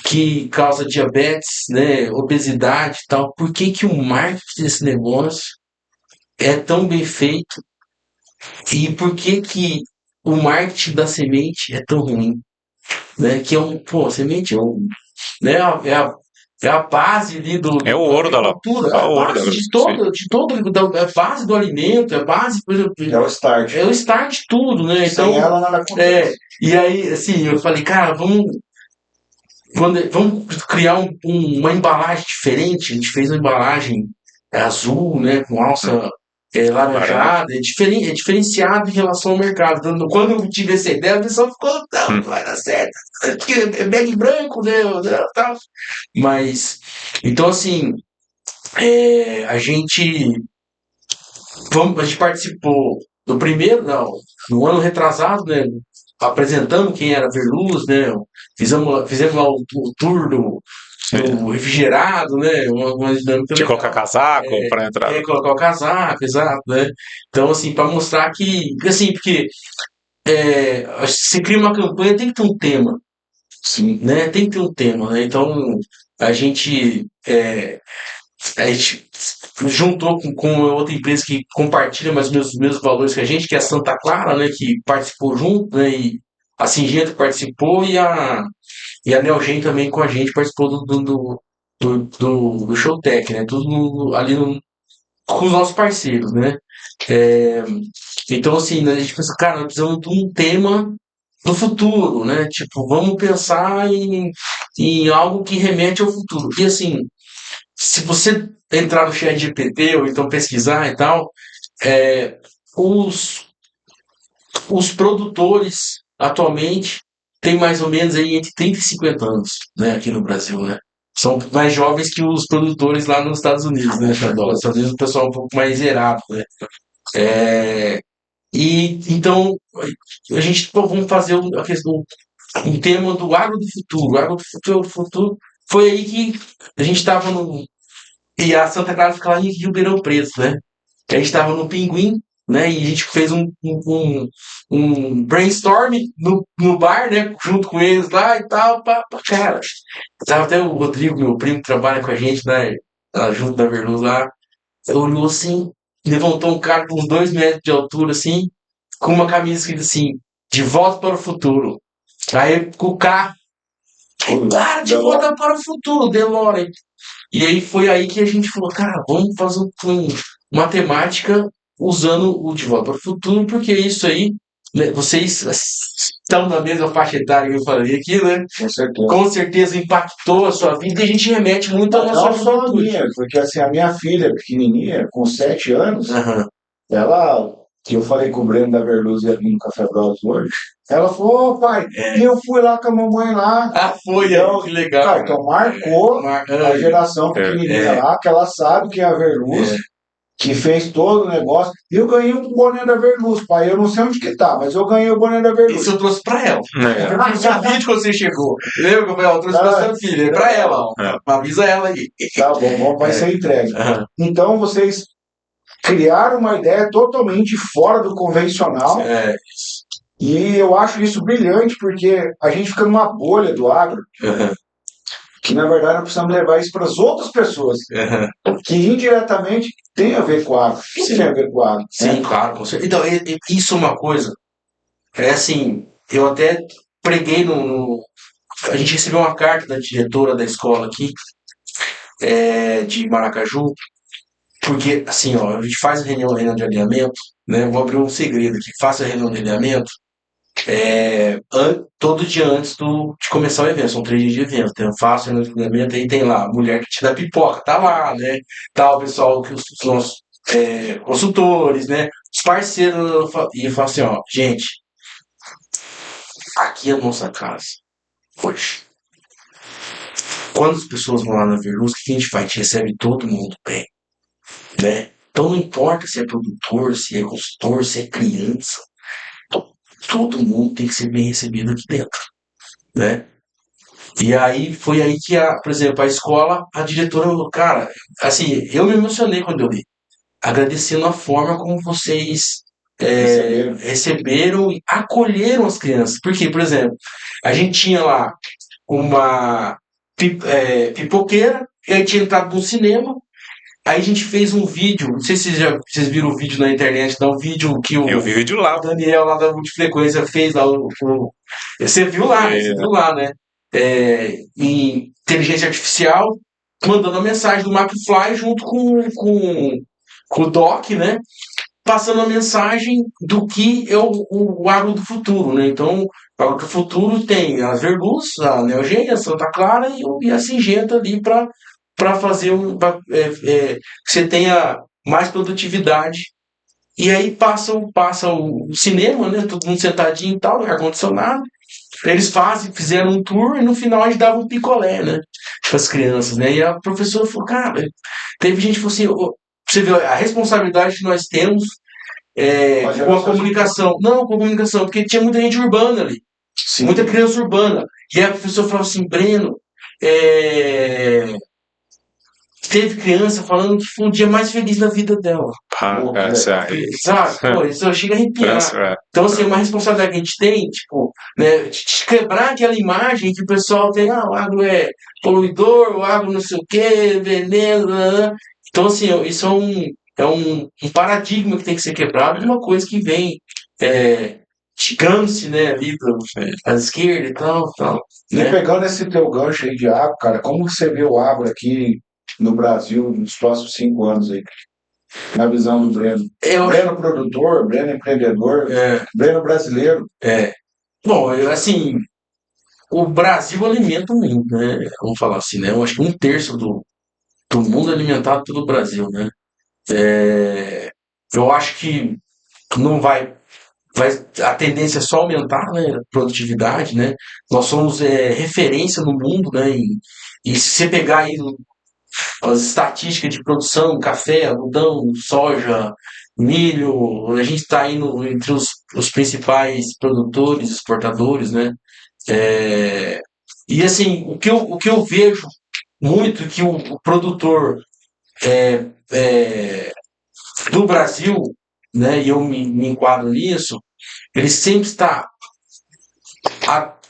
que causa diabetes, né, obesidade e tal, por que o marketing desse negócio é tão bem feito e por que o marketing da semente é tão ruim, né? Que a semente né, é a base ali É o ouro da agricultura, É é a o ouro da base é a base do alimento, é a base, por exemplo, É o start. é o start de tudo, né? Sem Então, ela nada acontece. e aí, assim, eu falei, cara, vamos criar uma embalagem diferente. A gente fez uma embalagem azul, né, com alça laranjada, é diferenciado em relação ao mercado. Então, quando eu tive essa ideia, o pessoal ficou, não vai dar certo, porque é bag branco, né, tal. Mas, então assim, a gente participou do primeiro, não, no ano retrasado, né, apresentando quem era a Verluz, né, fizemos lá o tour do refrigerado, né, uma dinâmica De legal. colocar casaco para entrar. Colocar o casaco, exato, né? Então, assim, para mostrar assim, porque você cria uma campanha, tem que ter um tema, sim, né? Tem que ter um tema, né? Então, a gente, é, a gente juntou com outra empresa que compartilha mais os mesmos valores que a gente, que é a Santa Clara, né? Que participou junto, né? E a Singenta participou e a Neogen também com a gente participou do Showtech, né? Tudo ali com os nossos parceiros, né? É, então, assim, né, a gente pensa, cara, nós precisamos de um tema do futuro, né? Tipo, vamos pensar em algo que remete ao futuro. E, assim, se você entrar no chat GPT ou então pesquisar e tal, é, os, os produtores atualmente têm mais ou menos aí entre 30 e 50 anos, né, aqui no Brasil, né? São mais jovens que os produtores lá nos Estados Unidos, né, Xandó? Nos Estados Unidos o pessoal é um pouco mais zerado, né? É, e então a gente pô, vamos fazer a questão, um tema do agro do futuro. O agro do futuro foi aí que a gente estava no. E a Santa Clara fica lá em Ribeirão Preto, né? A gente estava no Pinguim, né? E a gente fez um brainstorm no bar, né? Junto com eles lá e tal. Cara, tava até o Rodrigo, meu primo, que trabalha com a gente, né? Lá junto da Verluz lá. Olhou assim, levantou um cara com uns 2 metros de altura, assim, com uma camisa escrita assim: De volta para o futuro. Aí com o carro, cara, de volta para o futuro, DeLorean. E aí foi aí que a gente falou, cara, vamos fazer uma temática usando o De Volta para o Futuro, porque isso aí, né, vocês estão na mesma faixa etária que eu falei aqui, né? Com certeza. Com certeza impactou a sua vida e a gente remete muito à Não nossa só a juventude. minha, porque assim, a minha filha pequenininha, com 7 anos, Aham. ela, que eu falei com o Breno da Verluz ali no Café Bros hoje, ela falou, ô pai, e eu fui lá com a mamãe lá. Ah, foi, Então, que legal. cara, então marcou a geração pequenininha lá, que ela sabe que é a Verluz, que fez todo o negócio. E eu ganhei um boné da Verluz, pai. Eu não sei onde que tá, mas eu ganhei o boné da Verluz. Isso eu trouxe pra ela. É. Eu trouxe o vídeo quando você chegou. Lembra que eu falei, ó, eu trouxe pra sua filha. É pra ela, ó. É. Avisa ela aí. Tá bom, vai ser entregue. Aham. Então vocês criaram uma ideia totalmente fora do convencional. É. E eu acho isso brilhante, porque a gente fica numa bolha do agro, Aham. que na verdade nós precisamos levar isso para as outras pessoas, Aham. que indiretamente tem a ver com o agro. Tudo Sim. tem a ver com o agro. Sim, claro, com certeza. Então, isso é uma coisa. É assim, eu até preguei a gente recebeu uma carta da diretora da escola aqui, de Maracaju, porque, assim, ó, a gente faz reunião de alinhamento, né? Vou abrir um segredo aqui. Faça a reunião de alinhamento todo dia antes de começar o evento. São 3 dias de evento. Então, eu faço a reunião de alinhamento, aí tem lá a mulher que te dá pipoca, tá lá, né? Tá o pessoal, que os nossos consultores, né? Os parceiros. E eu falo assim, ó, gente, aqui é a nossa casa. Hoje. Quando as pessoas vão lá na Verluz, o que a gente faz? A gente recebe todo mundo bem, né? Então não importa se é produtor, se é consultor, se é criança. Todo mundo tem que ser bem recebido aqui dentro, né? E aí foi aí que, por exemplo, a escola, a diretora falou, cara, assim, eu me emocionei quando eu li, agradecendo a forma como vocês receberam e acolheram as crianças. Porque, por exemplo, a gente tinha lá uma pipoqueira, e aí tinha entrado no cinema. Aí a gente fez um vídeo, não sei se vocês viram o vídeo na internet, um vídeo que Eu vi vídeo lá. o Daniel lá da Multifrequência fez lá. Você viu lá, né? Você viu lá, né? Em inteligência artificial, mandando a mensagem do McFly junto com o Doc, né? Passando a mensagem do que é o agro do futuro, né? Então, o agro do futuro tem as Verluz, a Neogênia, a Santa Clara e a Singenta ali para fazer que você tenha mais produtividade. E aí passa o cinema, né? Todo mundo sentadinho e tal, ar-condicionado. Eles fizeram um tour e no final a gente dava um picolé, né? Para as crianças, né? E a professora falou, cara, teve gente que falou assim, você vê a responsabilidade que nós temos com a comunicação. Não, com a comunicação, porque tinha muita gente urbana ali. Sim. Muita criança urbana. E a professora falou assim, Breno, teve criança falando que foi um dia mais feliz da vida dela. Sabe? Pô, isso chega a arrepiar. Então, assim, é uma responsabilidade que a gente tem, tipo, né, de quebrar aquela imagem que o pessoal tem, o agro é poluidor, o agro não sei o quê, veneno, Então, assim, isso é um paradigma que tem que ser quebrado, uma coisa que vem chegando-se, né, ali à esquerda e tal. E né? pegando esse teu gancho aí de agro, cara, como você vê o agro aqui no Brasil nos próximos 5 anos aí? Na visão do Breno. Breno produtor, Breno empreendedor, Breno brasileiro. Bom, assim, o Brasil alimenta o mundo, né? Vamos falar assim, né? Eu acho que 1/3 do mundo alimentar todo o Brasil, né? É, eu acho que não a tendência é só aumentar, né, a produtividade, né? Nós somos referência no mundo, né? E se você pegar aí as estatísticas de produção, café, algodão, soja, milho, a gente está aí entre os principais produtores, exportadores, né? É, e assim, o que eu vejo muito que o produtor é, do Brasil, né, e eu me enquadro nisso, ele sempre está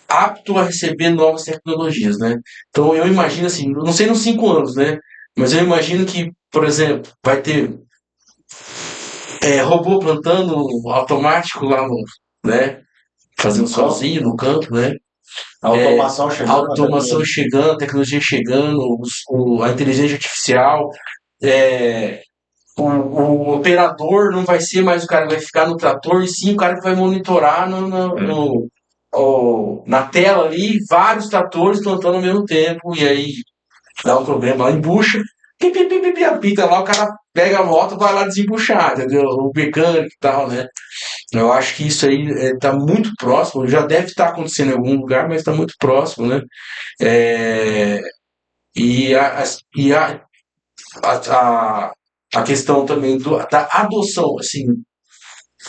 apto a receber novas tecnologias, né? Então eu imagino assim, não sei nos 5 anos, né? Mas eu imagino que, por exemplo, vai ter robô plantando automático lá no, né? Fazendo No campo, sozinho no campo, né? a automação chegando, a Automação tecnologia. chegando, tecnologia chegando, a inteligência artificial, é, o operador não vai ser mais o cara que vai ficar no trator, e sim o cara que vai monitorar na tela ali vários tratores plantando ao mesmo tempo, e aí dá um problema lá, embucha, apita lá, o cara pega a moto, vai lá desembuchar, entendeu? O mecânico e tal, né? Eu acho que isso aí está muito próximo, já deve estar acontecendo em algum lugar, mas está muito próximo, né? É, e a, a questão também da adoção, assim,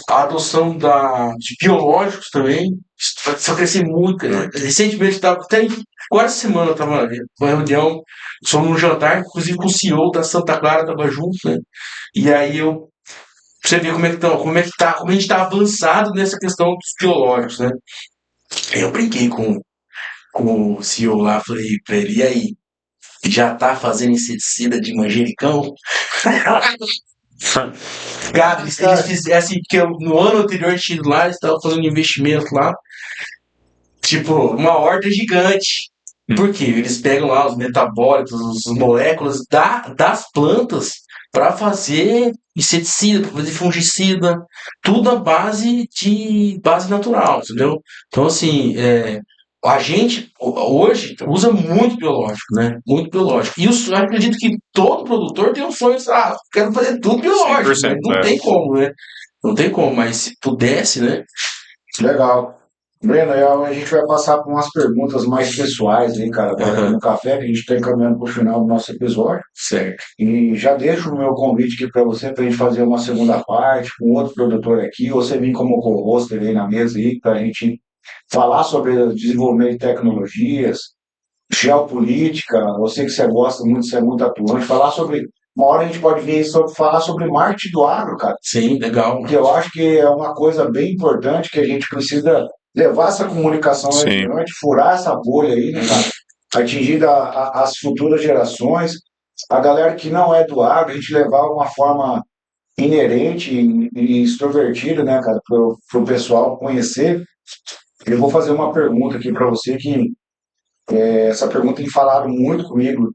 a adoção de biológicos também, isso vai só crescer muito, né? Recentemente, até agora essa semana eu estava numa reunião, sobre um jantar, inclusive com o CEO da Santa Clara estava junto, né? E aí pra você ver como a gente está avançado nessa questão dos biológicos, né? Aí eu brinquei com o CEO lá, falei pra ele, e aí, já tá fazendo inseticida de manjericão? Cara, eles fizeram assim, porque no ano anterior eu tinha ido lá, eles estavam fazendo investimento lá, tipo, uma horta gigante. Por quê? Eles pegam lá os metabólitos, as moléculas das plantas para fazer inseticida, para fazer fungicida, tudo à base de base natural, entendeu? Então, assim, a gente hoje usa muito biológico, né? Muito biológico. E eu acredito que todo produtor tem um sonho, quero fazer tudo biológico, mas 100%, não tem como, né? Não tem como, mas se pudesse, né? Legal. Breno, aí a gente vai passar por umas perguntas mais pessoais aí, cara, agora aqui Aham, no café, que a gente está encaminhando para o final do nosso episódio. certo. E já deixo o meu convite aqui para você, para a gente fazer uma segunda parte com outro produtor aqui, ou você vir como co-hoster aí na mesa aí, para a gente falar sobre o desenvolvimento de tecnologias, geopolítica. Eu sei que você gosta muito, você é muito atuante. Falar sobre. Uma hora a gente pode vir sobre, falar sobre marketing do agro, cara, Sim, legal. que eu acho que é uma coisa bem importante que a gente precisa levar essa comunicação sim. adiante, furar essa bolha aí, né, cara? Atingir as futuras gerações, a galera que não é do agro, a gente levar uma forma inerente e extrovertida, né, cara, para o pessoal conhecer. Eu vou fazer uma pergunta aqui para você que essa pergunta tem falado muito comigo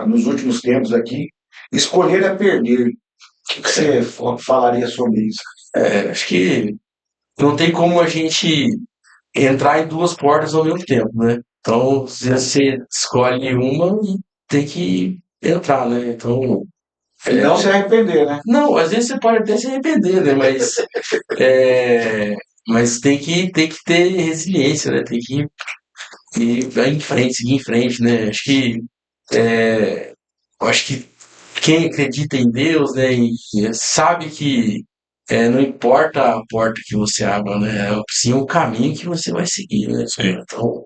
nos últimos tempos aqui. Escolher é perder. O que você falaria sobre isso? Acho que não tem como a gente entrar em duas portas ao mesmo tempo, né? Então, se você escolhe uma, tem que entrar, né? Então, E não se arrepender, né? não, às vezes você pode até se arrepender, né? É, mas tem que ter resiliência, né? Tem que ir em frente, seguir em frente, né? Acho que quem acredita em Deus, né, e sabe que não importa a porta que você abra, né, é sim o caminho que você vai seguir, né? Sim. Então,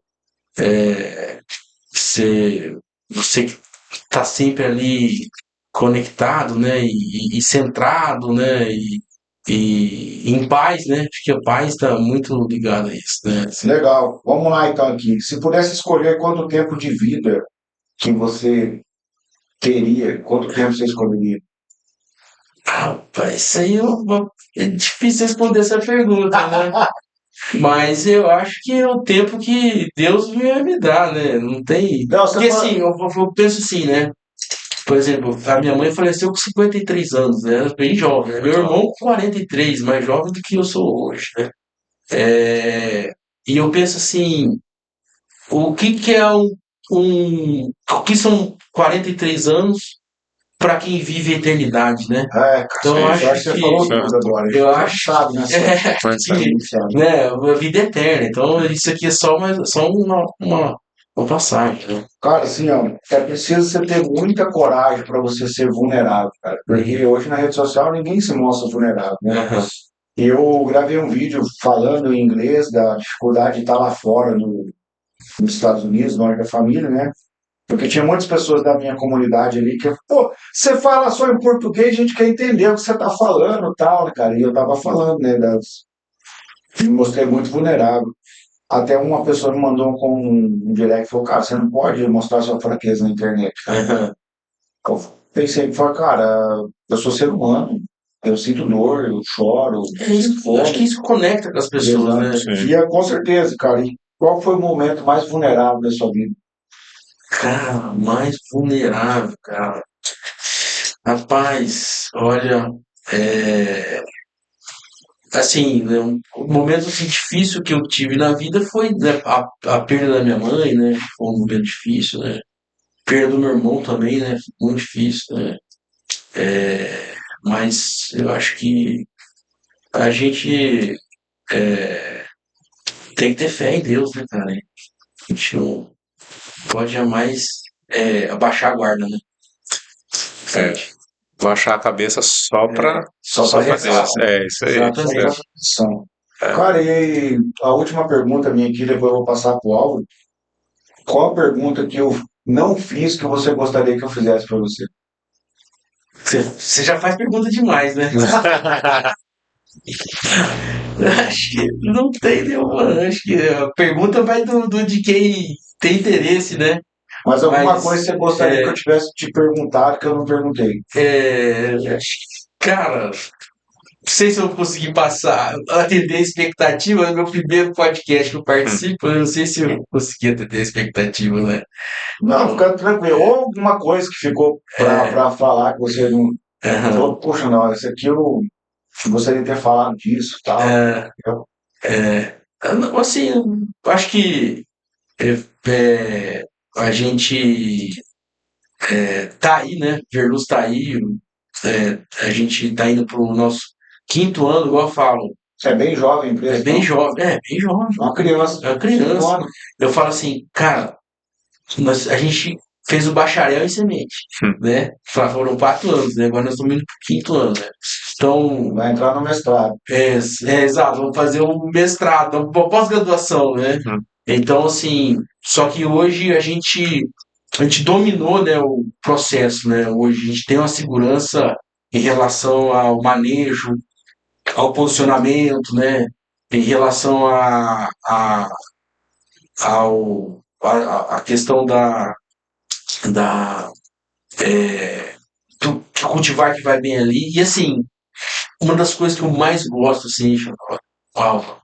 você que está sempre ali conectado, né, e centrado, né, e em paz, né? Acho que a paz está muito ligada a isso, né? Legal. Vamos lá então aqui. Se pudesse escolher quanto tempo de vida que você teria, quanto tempo você escolheria? Rapaz, isso aí é difícil responder essa pergunta, né? Mas eu acho que é o tempo que Deus vai me dar, né? Não tem. Não, você Porque assim, fala. eu penso assim, né? Por exemplo, a minha mãe faleceu com 53 anos, né? Ela é bem jovem, né? Meu irmão com 43, mais jovem do que eu sou hoje, né? E eu penso assim, o que que é um. o que são 43 anos para quem vive a eternidade, né? Cara, Então eu eu acho que você falou que- tudo agora. eu Você acho sabe, né? Mas, que, Sabe. né, a vida é eterna. Então isso aqui é só uma passagem, né? Cara, assim, ó, é preciso você ter muita coragem para você ser vulnerável, cara. Porque hoje na rede social ninguém se mostra vulnerável, né? Aham. Eu gravei um vídeo falando em inglês da dificuldade de estar lá fora, nos Estados Unidos, longe da família, né? Porque tinha muitas pessoas da minha comunidade ali que, pô, você fala só em português, a gente quer entender o que você está falando e tal, né, cara? E eu tava falando, né, me mostrei muito vulnerável. Até uma pessoa me mandou com um direct e falou, cara, você não pode mostrar sua fraqueza na internet, cara. Aham. Eu pensei, falei, cara, eu sou ser humano, eu sinto dor, eu choro, É isso, sinto acho que fome, isso conecta com as pessoas, né? exato. sim. Com certeza, cara. E qual foi o momento mais vulnerável da sua vida? Cara, mais vulnerável, cara. Rapaz, olha, é, assim, né, um momento assim, difícil que eu tive na vida foi, né, a perda da minha mãe, né? Foi um momento difícil, né? Perda do meu irmão também, né? Foi muito difícil, né? Mas eu acho que a gente tem que ter fé em Deus, né, cara? A gente não pode jamais abaixar a guarda, né? É, baixar a cabeça só pra, Só só para pra rezar. Deus. É, isso aí. Exatamente. Só para reflexão. É. Cara, e a última pergunta minha aqui, depois eu vou passar para o Álvaro. Qual a pergunta que eu não fiz que você gostaria que eu fizesse para você? Você já faz pergunta demais, né? Acho que não tem nenhuma. Acho que a pergunta vai do de quem tem interesse, né? Mas alguma Mas coisa que você gostaria que eu tivesse te perguntado que eu não perguntei? cara, não sei se eu vou conseguir passar, atender a expectativa. É meu primeiro podcast que eu participo, eu não sei se eu consegui atender a expectativa, né? Não, fica tranquilo. Ou alguma coisa que ficou para falar que você não. Aham. Falou, poxa, não, isso aqui eu gostaria de ter falado disso e tal. É, Eu- não, assim, eu acho que a gente tá aí, né? Verluz tá aí, a gente tá indo pro nosso quinto ano, igual eu falo. Você é bem jovem, a É empresa, bem não? jovem, bem jovem. Uma criança. É uma criança. 5 anos. Eu falo assim, cara, a gente fez o bacharel em semente, né? Foram 4 anos, né? Agora nós estamos indo pro quinto ano, né? Então, Vai entrar no mestrado. exato, vamos fazer um mestrado, uma pós-graduação, né? Então, assim, só que hoje a gente dominou, né, o processo, né? Hoje a gente tem uma segurança em relação ao manejo, ao posicionamento, né? Em relação a questão da do cultivar que vai bem ali. E assim, uma das coisas que eu mais gosto, assim, Paulo,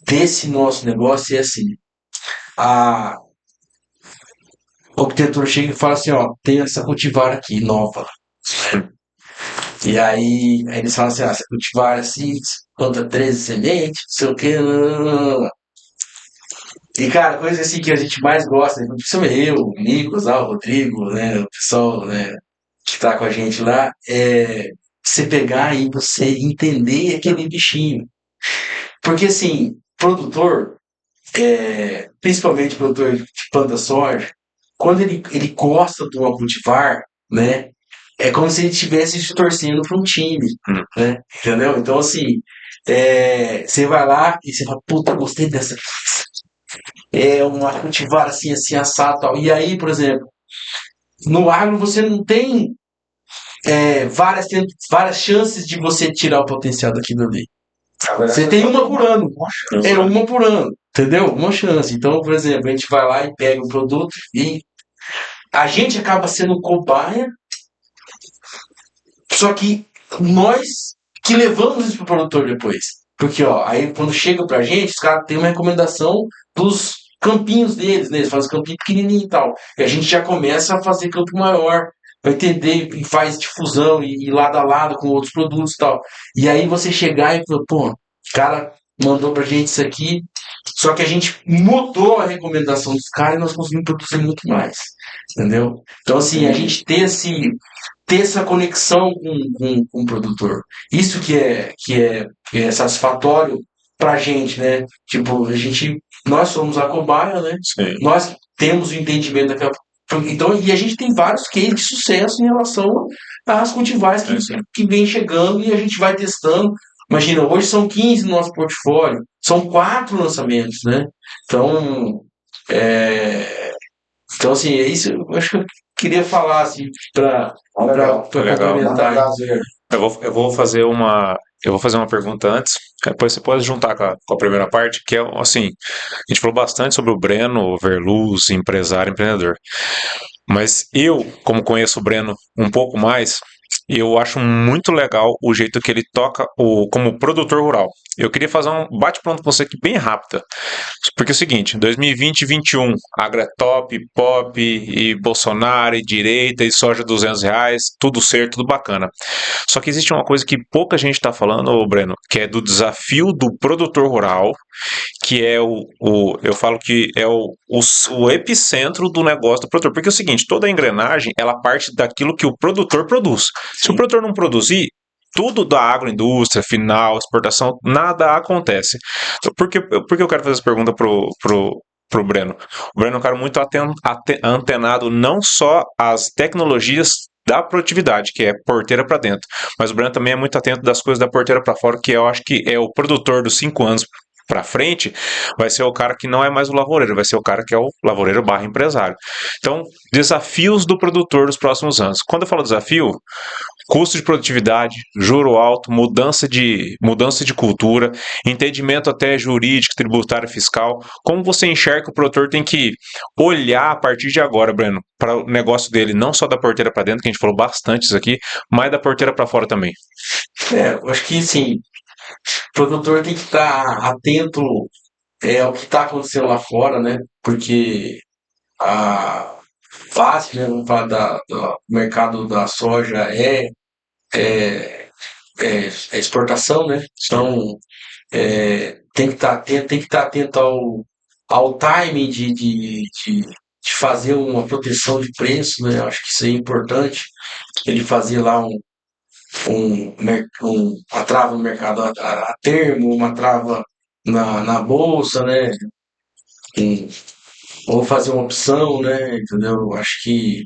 desse nosso negócio é assim, a o arquitetor chega e fala assim, ó, tem essa cultivar aqui, nova. E aí eles falam assim, essa cultivar assim, planta 13 sementes, não sei o que. E, cara, coisa assim que a gente mais gosta, né? Principalmente eu, o Nicolas, o Rodrigo, né? O pessoal, né, que tá com a gente lá, é você pegar e você entender aquele bichinho. Porque, assim, produtor, principalmente produtor de planta soja, quando ele gosta de uma cultivar, né? É como se ele estivesse se torcendo para um time, né? Entendeu? Então, assim, você vai lá e você fala, puta, gostei dessa. É uma cultivar assim, assim, assado e tal. E aí, por exemplo, no agro você não tem várias chances de você tirar o potencial daquilo ali. Você tem uma por ano. É uma por ano. Entendeu? Uma chance. Então, por exemplo, a gente vai lá e pega um produto e a gente acaba sendo cobaia, só que nós que levamos isso pro produtor depois. Porque, ó, aí quando chega pra gente, os caras têm uma recomendação dos campinhos deles, né? Eles fazem campinho pequenininho e tal. E a gente já começa a fazer campo maior, vai entender e faz difusão e lado a lado com outros produtos e tal. E aí você chegar e falar, pô, cara mandou pra gente isso aqui, só que a gente mudou a recomendação dos caras e nós conseguimos produzir muito mais, entendeu? Então, assim, a gente ter essa conexão com o produtor, isso que é satisfatório pra gente, né? Tipo, nós somos a cobaia, né? Sim. Nós temos o entendimento daquela. Então, e a gente tem vários cases de sucesso em relação às cultivares que vem chegando e a gente vai testando. Imagina, hoje são 15 no nosso portfólio, são 4 lançamentos, né? Então, então assim, é isso eu acho que eu queria falar, assim, para Legal. complementar. Prazer. Eu vou fazer uma pergunta antes, depois você pode juntar com a primeira parte, que é assim, a gente falou bastante sobre o Breno, o Verluz, empresário, empreendedor. Mas eu, como conheço o Breno um pouco mais, eu acho muito legal o jeito que ele toca como produtor rural. Eu queria fazer um bate-pronto com você aqui bem rápida. Porque é o seguinte, 2020 e 2021, agratop, pop, e Bolsonaro, e direita, e soja R$ 200, tudo certo, tudo bacana. Só que existe uma coisa que pouca gente está falando, ô Breno, que é do desafio do produtor rural, que é eu falo que é o epicentro do negócio do produtor. Porque é o seguinte, toda a engrenagem, ela parte daquilo que o produtor produz. Se o produtor não produzir, tudo da agroindústria, final, exportação, nada acontece. Por que eu quero fazer essa pergunta pro Breno? O Breno é um cara muito antenado não só às tecnologias da produtividade, que é porteira para dentro, mas o Breno também é muito atento das coisas da porteira para fora, que eu acho que é o produtor dos 5 anos para frente, vai ser o cara que não é mais o lavoureiro, vai ser o cara que é o lavoureiro barra empresário. Então, desafios do produtor dos próximos anos. Quando eu falo desafio, custo de produtividade, juro alto, mudança de cultura, entendimento até jurídico, tributário, fiscal. Como você enxerga que o produtor tem que olhar a partir de agora, Breno, para o negócio dele, não só da porteira para dentro, que a gente falou bastante isso aqui, mas da porteira para fora também. Eu acho que, sim, o produtor tem que estar atento ao que está acontecendo lá fora, né? Porque a base, né, vamos falar do mercado da soja é, é exportação, né? Então, tem que estar atento ao timing de fazer uma proteção de preço, né? Acho que isso é importante. Ele fazer lá uma trava no mercado a termo, uma trava na bolsa, né? Ou fazer uma opção, né? Entendeu? Acho que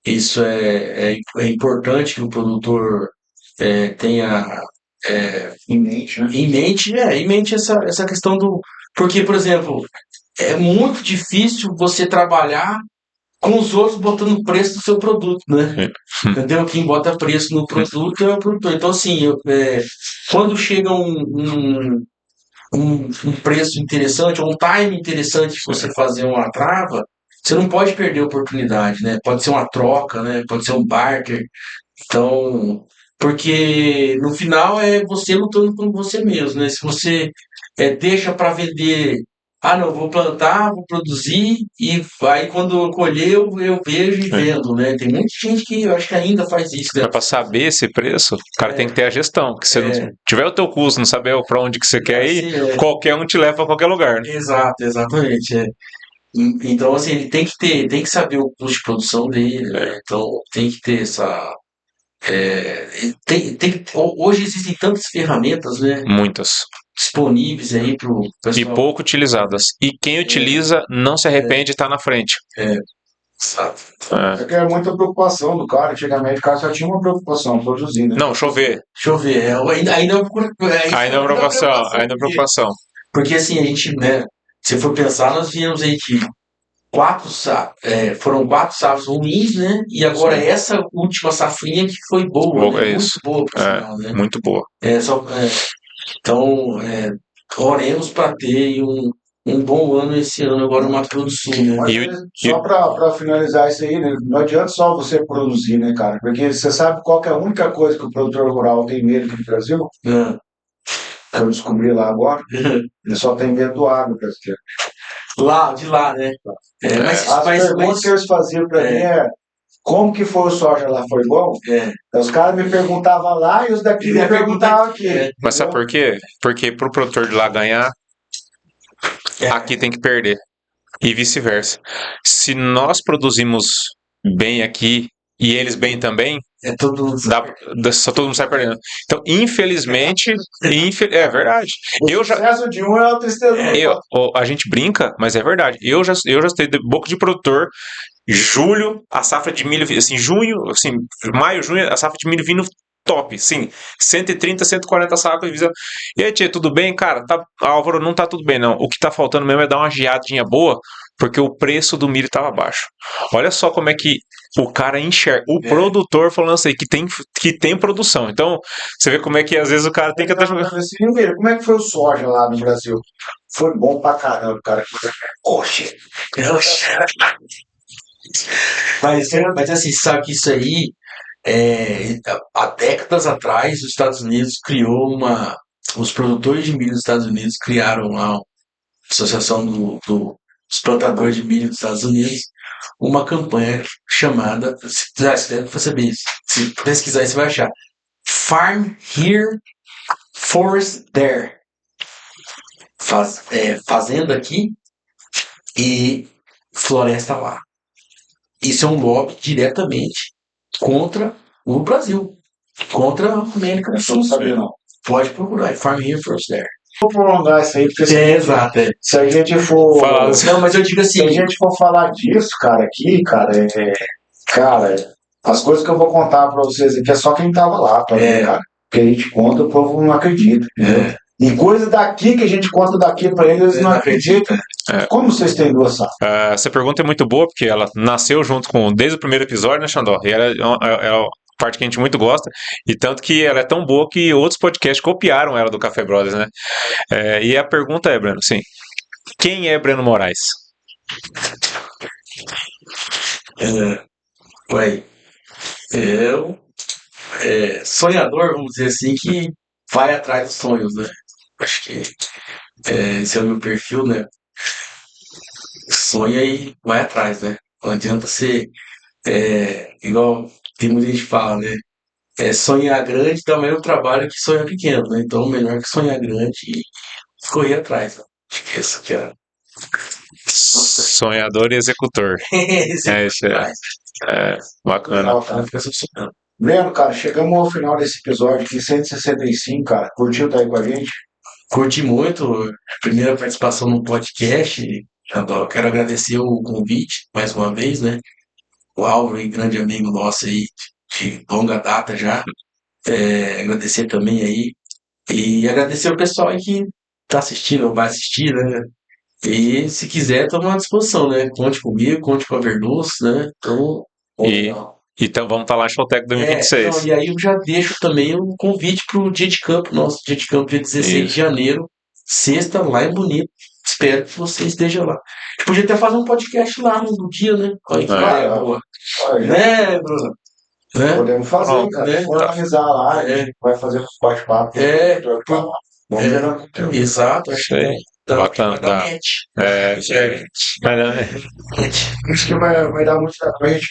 isso é importante que o produtor tenha Em mente, né? em mente essa questão do. Porque, por exemplo, é muito difícil você trabalhar com os outros botando preço no seu produto, né? Entendeu? Quem bota preço no produto é o produtor. Então, assim, quando chega um preço interessante, ou um time interessante de você fazer uma trava, você não pode perder a oportunidade, né? Pode ser uma troca, né? Pode ser um barter. Então, porque no final é você lutando com você mesmo, né? Se você deixa para vender, não, vou plantar, vou produzir, e aí quando eu colher eu vejo e vendo, né? Tem muita gente que eu acho que ainda faz isso, né? Para saber esse preço, o cara tem que ter a gestão. Que se não tiver o teu custo, não saber para onde que você quer ir, qualquer um te leva para qualquer lugar, né? Exato, exatamente. Então, assim, ele tem que saber o custo de produção dele, né? Então tem que ter essa. Hoje existem tantas ferramentas, né, Muitas. disponíveis aí para o E pessoal. pouco utilizadas. E quem utiliza não se arrepende de estar na frente. Exato. É que é muita preocupação do cara. Antigamente o cara só tinha uma preocupação, produzir, né? Não, chover. Chover, ainda Ainda é preocupação. Ainda é preocupação. Porque assim, a gente, né, se for pensar, nós viemos aí que foram 4 safras ruins, né? E agora essa última safrinha que foi boa, né? Muito boa, por sinal, né? Muito boa. Então, oremos para ter aí um bom ano esse ano agora no Mato Grosso do Sul, né? Mas só para finalizar isso aí, né? Não adianta só você produzir, né, cara? Porque você sabe qual que é a única coisa que o produtor rural tem medo aqui no Brasil? Que eu descobri lá agora. Ele só tem medo do agro brasileiro. De lá, né? Mas As perguntas que eles faziam para mim como que foi o soja lá? Foi bom? É. Os caras me perguntavam lá e os daqui Ele me ia perguntar perguntavam aqui, aqui. Mas sabe por quê? Porque pro produtor de lá ganhar, aqui tem que perder. E vice-versa. Se nós produzimos bem aqui e eles bem também, É todo só todo mundo sai perdendo. Então, infelizmente, é verdade. O Eu já, sucesso de um é o tristeza do outro. a gente brinca, mas é verdade. Eu já estou de boca de produtor. Julho, a safra de milho, assim, junho, assim, maio, junho, a safra de milho vindo top, sim, 130, 140 sacos. E aí, tia, tudo bem? Cara, Álvaro, não tá tudo bem, não. O que tá faltando mesmo é dar uma geadinha boa, porque o preço do milho tava baixo. Olha só como é que o cara enxerga, o produtor falando assim, que tem produção. Então, você vê como é que às vezes o cara tem que até jogar. Assim, Ribeiro, como é que foi o soja lá no Brasil? Foi bom pra caramba, cara. Oxe, Mas assim, sabe que isso aí, há décadas atrás, os Estados Unidos criou os produtores de milho dos Estados Unidos criaram lá a Associação dos Plantadores de Milho dos Estados Unidos, uma campanha chamada, se der pra saber isso, se pesquisar aí você vai achar, Farm Here, Forest There. Fazenda aqui e floresta lá. Isso é um lobby diretamente contra o Brasil, contra a América do Sul. não sabia não. Pode procurar, Farm Here First There. Vou prolongar isso aí, porque Exato. se a gente for. Falar Não, mas eu digo Se assim, a gente for falar disso, cara, aqui, cara, as coisas que eu vou contar pra vocês aqui é só quem tava lá, pra ver, cara. Porque a gente conta, o povo não acredita, entendeu? E coisa daqui que a gente conta daqui pra eles não acreditam. Como vocês têm duas safras? Essa pergunta é muito boa, porque ela nasceu junto desde o primeiro episódio, né, Xandó? E ela é uma parte que a gente muito gosta, e tanto que ela é tão boa que outros podcasts copiaram ela do Café Brothers, né? E a pergunta é, Breno, assim, quem é Breno Moraes? eu, sonhador, vamos dizer assim, que vai atrás dos sonhos, né? Acho que esse é o meu perfil, né? Sonha e vai atrás, né? Não adianta ser igual tem muita gente que fala, né? Sonhar grande dá o mesmo trabalho que sonhar pequeno, né? Então, melhor que sonhar grande e correr atrás. Né? Acho que isso que é. Sonhador e executor. Esse é Isso bacana. Legal, cara. Breno, cara, chegamos ao final desse episódio aqui, 165, cara. Curtiu estar aí com a gente? Curti muito a primeira participação no podcast. Quero agradecer o convite mais uma vez, né? O Álvaro, grande amigo nosso aí, de longa data já. Agradecer também aí. E agradecer o pessoal aí que tá assistindo ou vai assistir, né? E se quiser, estamos à disposição, né? Conte comigo, conte com a Verduz, né? Então vamos estar lá em Showtech 2026. Não, e aí eu já deixo também um convite pro dia de campo, nosso dia de campo, dia 16 de janeiro, sexta, lá em Bonito. Espero que você esteja lá. A gente podia até fazer um podcast lá no dia, né? Olha que ideia boa. Né, Bruno? Né? Podemos fazer, cara. né? Organizar lá, a gente vai fazer uns bate-papos. Vamos ver na conteúdo. Exato, acho que Bacana, vai dar tá. match. Acho que vai dar muito trabalho a gente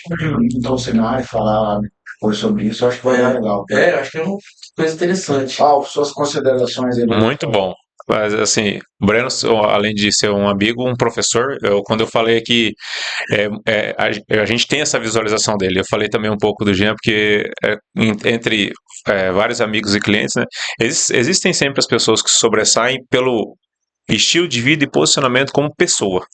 então o cenário e falar depois sobre isso. Acho que vai dar legal. Acho que é uma coisa interessante. Suas considerações aí. Muito bom. Mas, assim, o Breno, além de ser um amigo, um professor, quando eu falei que a gente tem essa visualização dele, eu falei também um pouco do Jean, porque entre vários amigos e clientes, né, existem sempre as pessoas que sobressaem pelo estilo de vida e posicionamento como pessoa.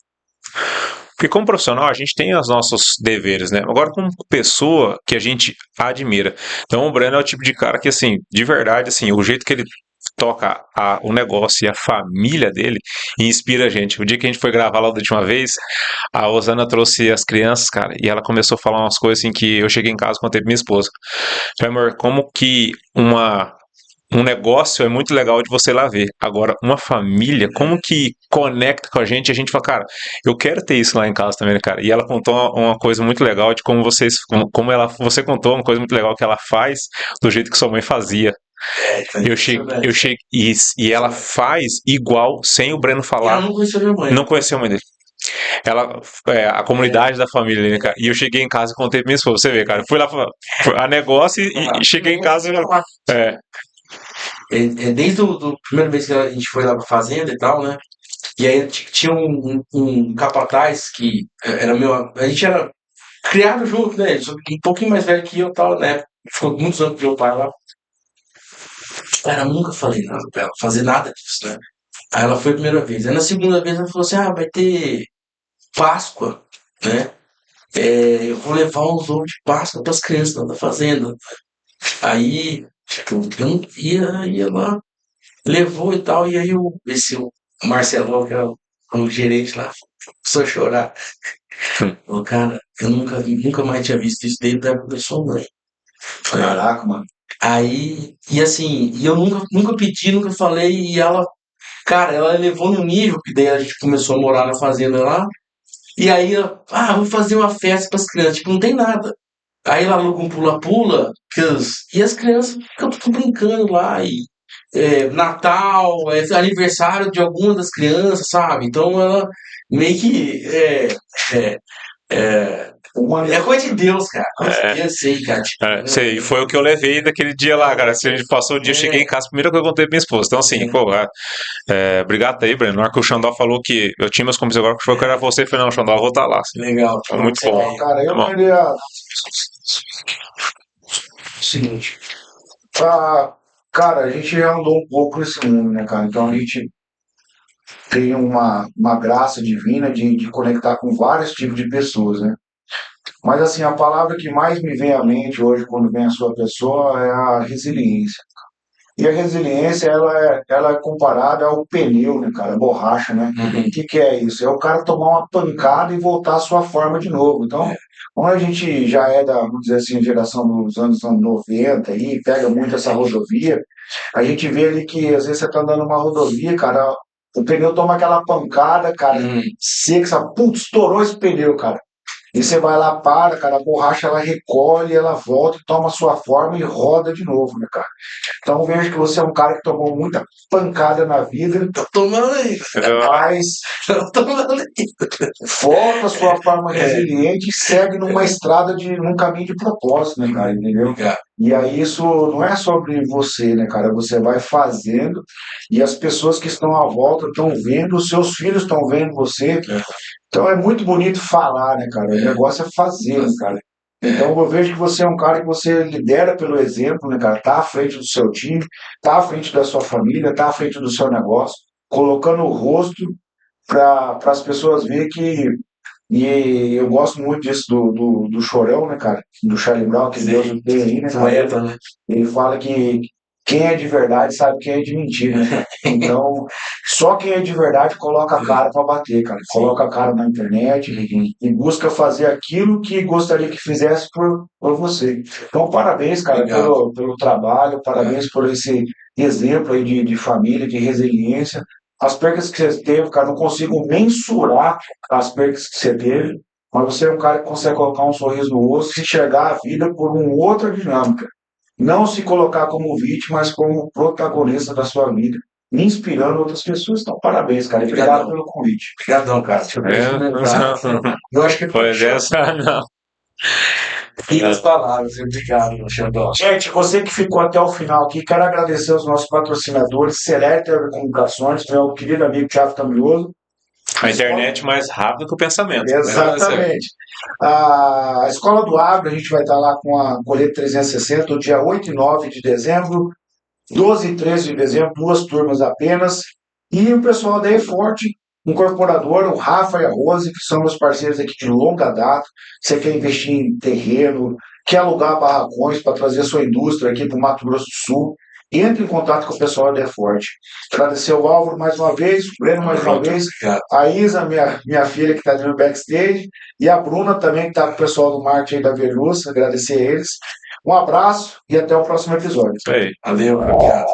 Porque como profissional, a gente tem os nossos deveres, né? Agora, como pessoa que a gente admira. Então, o Breno é o tipo de cara que, assim, de verdade, assim, o jeito que ele toca o negócio e a família dele inspira a gente. O dia que a gente foi gravar lá da última vez, a Osana trouxe as crianças, cara, e ela começou a falar umas coisas assim que eu cheguei em casa e contei pra minha esposa. Falei, amor, como que um negócio é muito legal de você ir lá ver. Agora, uma família, como que conecta com a gente fala, cara, eu quero ter isso lá em casa também, né, cara? E ela contou uma coisa muito legal de como você contou uma coisa muito legal que ela faz do jeito que sua mãe fazia. Eu cheguei e ela faz igual sem o Breno falar. Ela não conheceu minha mãe. Não conheceu a mãe dele. a comunidade da família, né, cara? E eu cheguei em casa e contei pra minha esposa. Você vê, cara, fui lá a negócio e cheguei em casa e. É, Desde a primeira vez que a gente foi lá pra fazenda e tal, né? E aí tinha um capataz que era meu. A gente era criado junto, né? Ele só um pouquinho mais velho que eu e tal, né? Ficou muitos anos com meu pai lá. Cara, eu nunca falei nada pra ela, fazer nada disso, né? Aí ela foi a primeira vez. Aí na segunda vez ela falou assim: ah, vai ter Páscoa, né? Eu vou levar uns ovos de Páscoa para as crianças lá da fazenda. Aí, tipo, eu não ia lá, levou e tal, e aí o Marcelão, que era o gerente lá, começou a chorar. Falou, cara, eu nunca mais tinha visto isso desde a época da sua mãe. Caraca, mano. Aí, e assim, e eu nunca pedi, nunca falei, e ela, cara, ela levou no nível, que daí a gente começou a morar na fazenda lá, e aí, vou fazer uma festa para as crianças, tipo, não tem nada. Aí ela aluga um pula-pula, e as crianças ficam tudo brincando lá, e Natal, aniversário de alguma das crianças, sabe? Então ela meio que é, é, é coisa de Deus, cara. Coisa de Deus, sei, cara. Tipo, sei, foi o que eu levei daquele dia lá, cara. Assim, a gente passou o dia, cheguei em casa, a primeira coisa que eu contei pra minha esposa. Então, assim, pô, obrigado aí, Breno. Na hora que o Xandó falou que eu tinha meus compromissos agora, que foi que era você, eu falei, não, Xandó, eu vou estar lá. Assim. legal. Muito bom. Cara, eu Bom. queria. Seguinte. Cara, a gente já andou um pouco nesse mundo, né, cara? Então a gente tem uma graça divina de conectar com vários tipos de pessoas, né? Mas assim, a palavra que mais me vem à mente hoje quando vem a sua pessoa é a resiliência. E a resiliência, ela é comparada ao pneu, né, cara? A borracha, né? O que é isso? É o cara tomar uma pancada e voltar à sua forma de novo. Então, como a gente já é da, vamos dizer assim, geração dos anos 90 e pega muito essa rodovia, a gente vê ali que às vezes você tá andando numa rodovia, cara, o pneu toma aquela pancada, cara, seca, sabe? Putz, estourou esse pneu, cara. E você vai lá, para, cara, a borracha ela recolhe, ela volta, toma a sua forma e roda de novo, né, cara? Então eu vejo que você é um cara que tomou muita pancada na vida, Tô tomando aí. mas Tô tomando aí. volta a sua forma resiliente e segue num caminho de propósito, né, cara? Entendeu? E aí isso não é sobre você, né, cara? Você vai fazendo e as pessoas que estão à volta estão vendo, os seus filhos estão vendo você. Então é muito bonito falar, né, cara? O negócio é fazer, né, cara? Então eu vejo que você é um cara que você lidera pelo exemplo, né, cara? Tá à frente do seu time, tá à frente da sua família, tá à frente do seu negócio, colocando o rosto para as pessoas verem que. E eu gosto muito disso do Chorão, né, cara? Do Charlie Brown, que Deus o tem aí, né, cara? Poeta, né? Ele fala que quem é de verdade sabe quem é de mentira, né? Então, só quem é de verdade coloca a cara para bater, cara. Coloca a cara na internet e busca fazer aquilo que gostaria que fizesse por você. Então, parabéns, cara, pelo trabalho, parabéns por esse exemplo aí de família, de resiliência. As percas que você teve, cara, não consigo mensurar as percas que você teve, mas você é um cara que consegue colocar um sorriso no rosto e enxergar a vida por uma outra dinâmica. Não se colocar como vítima, mas como protagonista da sua vida, inspirando outras pessoas. Então, parabéns, cara. E obrigado pelo convite. Obrigadão, cara. Deixa eu ver. Eu acho que Foi dessa, não. as palavras. Obrigado, Xandó. Gente, você que ficou até o final aqui, quero agradecer aos nossos patrocinadores, Select Telecomunicações, meu querido amigo Thiago Tamioso. A internet mais rápida que o pensamento. Exatamente. A Escola do Agro, a gente vai estar lá com a Colheita 360, do dia 8 e 9 de dezembro, 12 e 13 de dezembro, 2 turmas apenas. E o pessoal da E-Forte, incorporadora, o Rafa e a Rose, que são meus parceiros aqui de longa data. Você quer investir em terreno, quer alugar barracões para trazer a sua indústria aqui para o Mato Grosso do Sul, entre em contato com o pessoal da E-Forte. Agradecer ao Álvaro mais uma vez, o Breno mais uma vez, a Isa, minha filha que está ali no backstage, e a Bruna também, que está com o pessoal do marketing aí da Veluz, agradecer a eles. Um abraço e até o próximo episódio. Aí. Valeu, obrigado.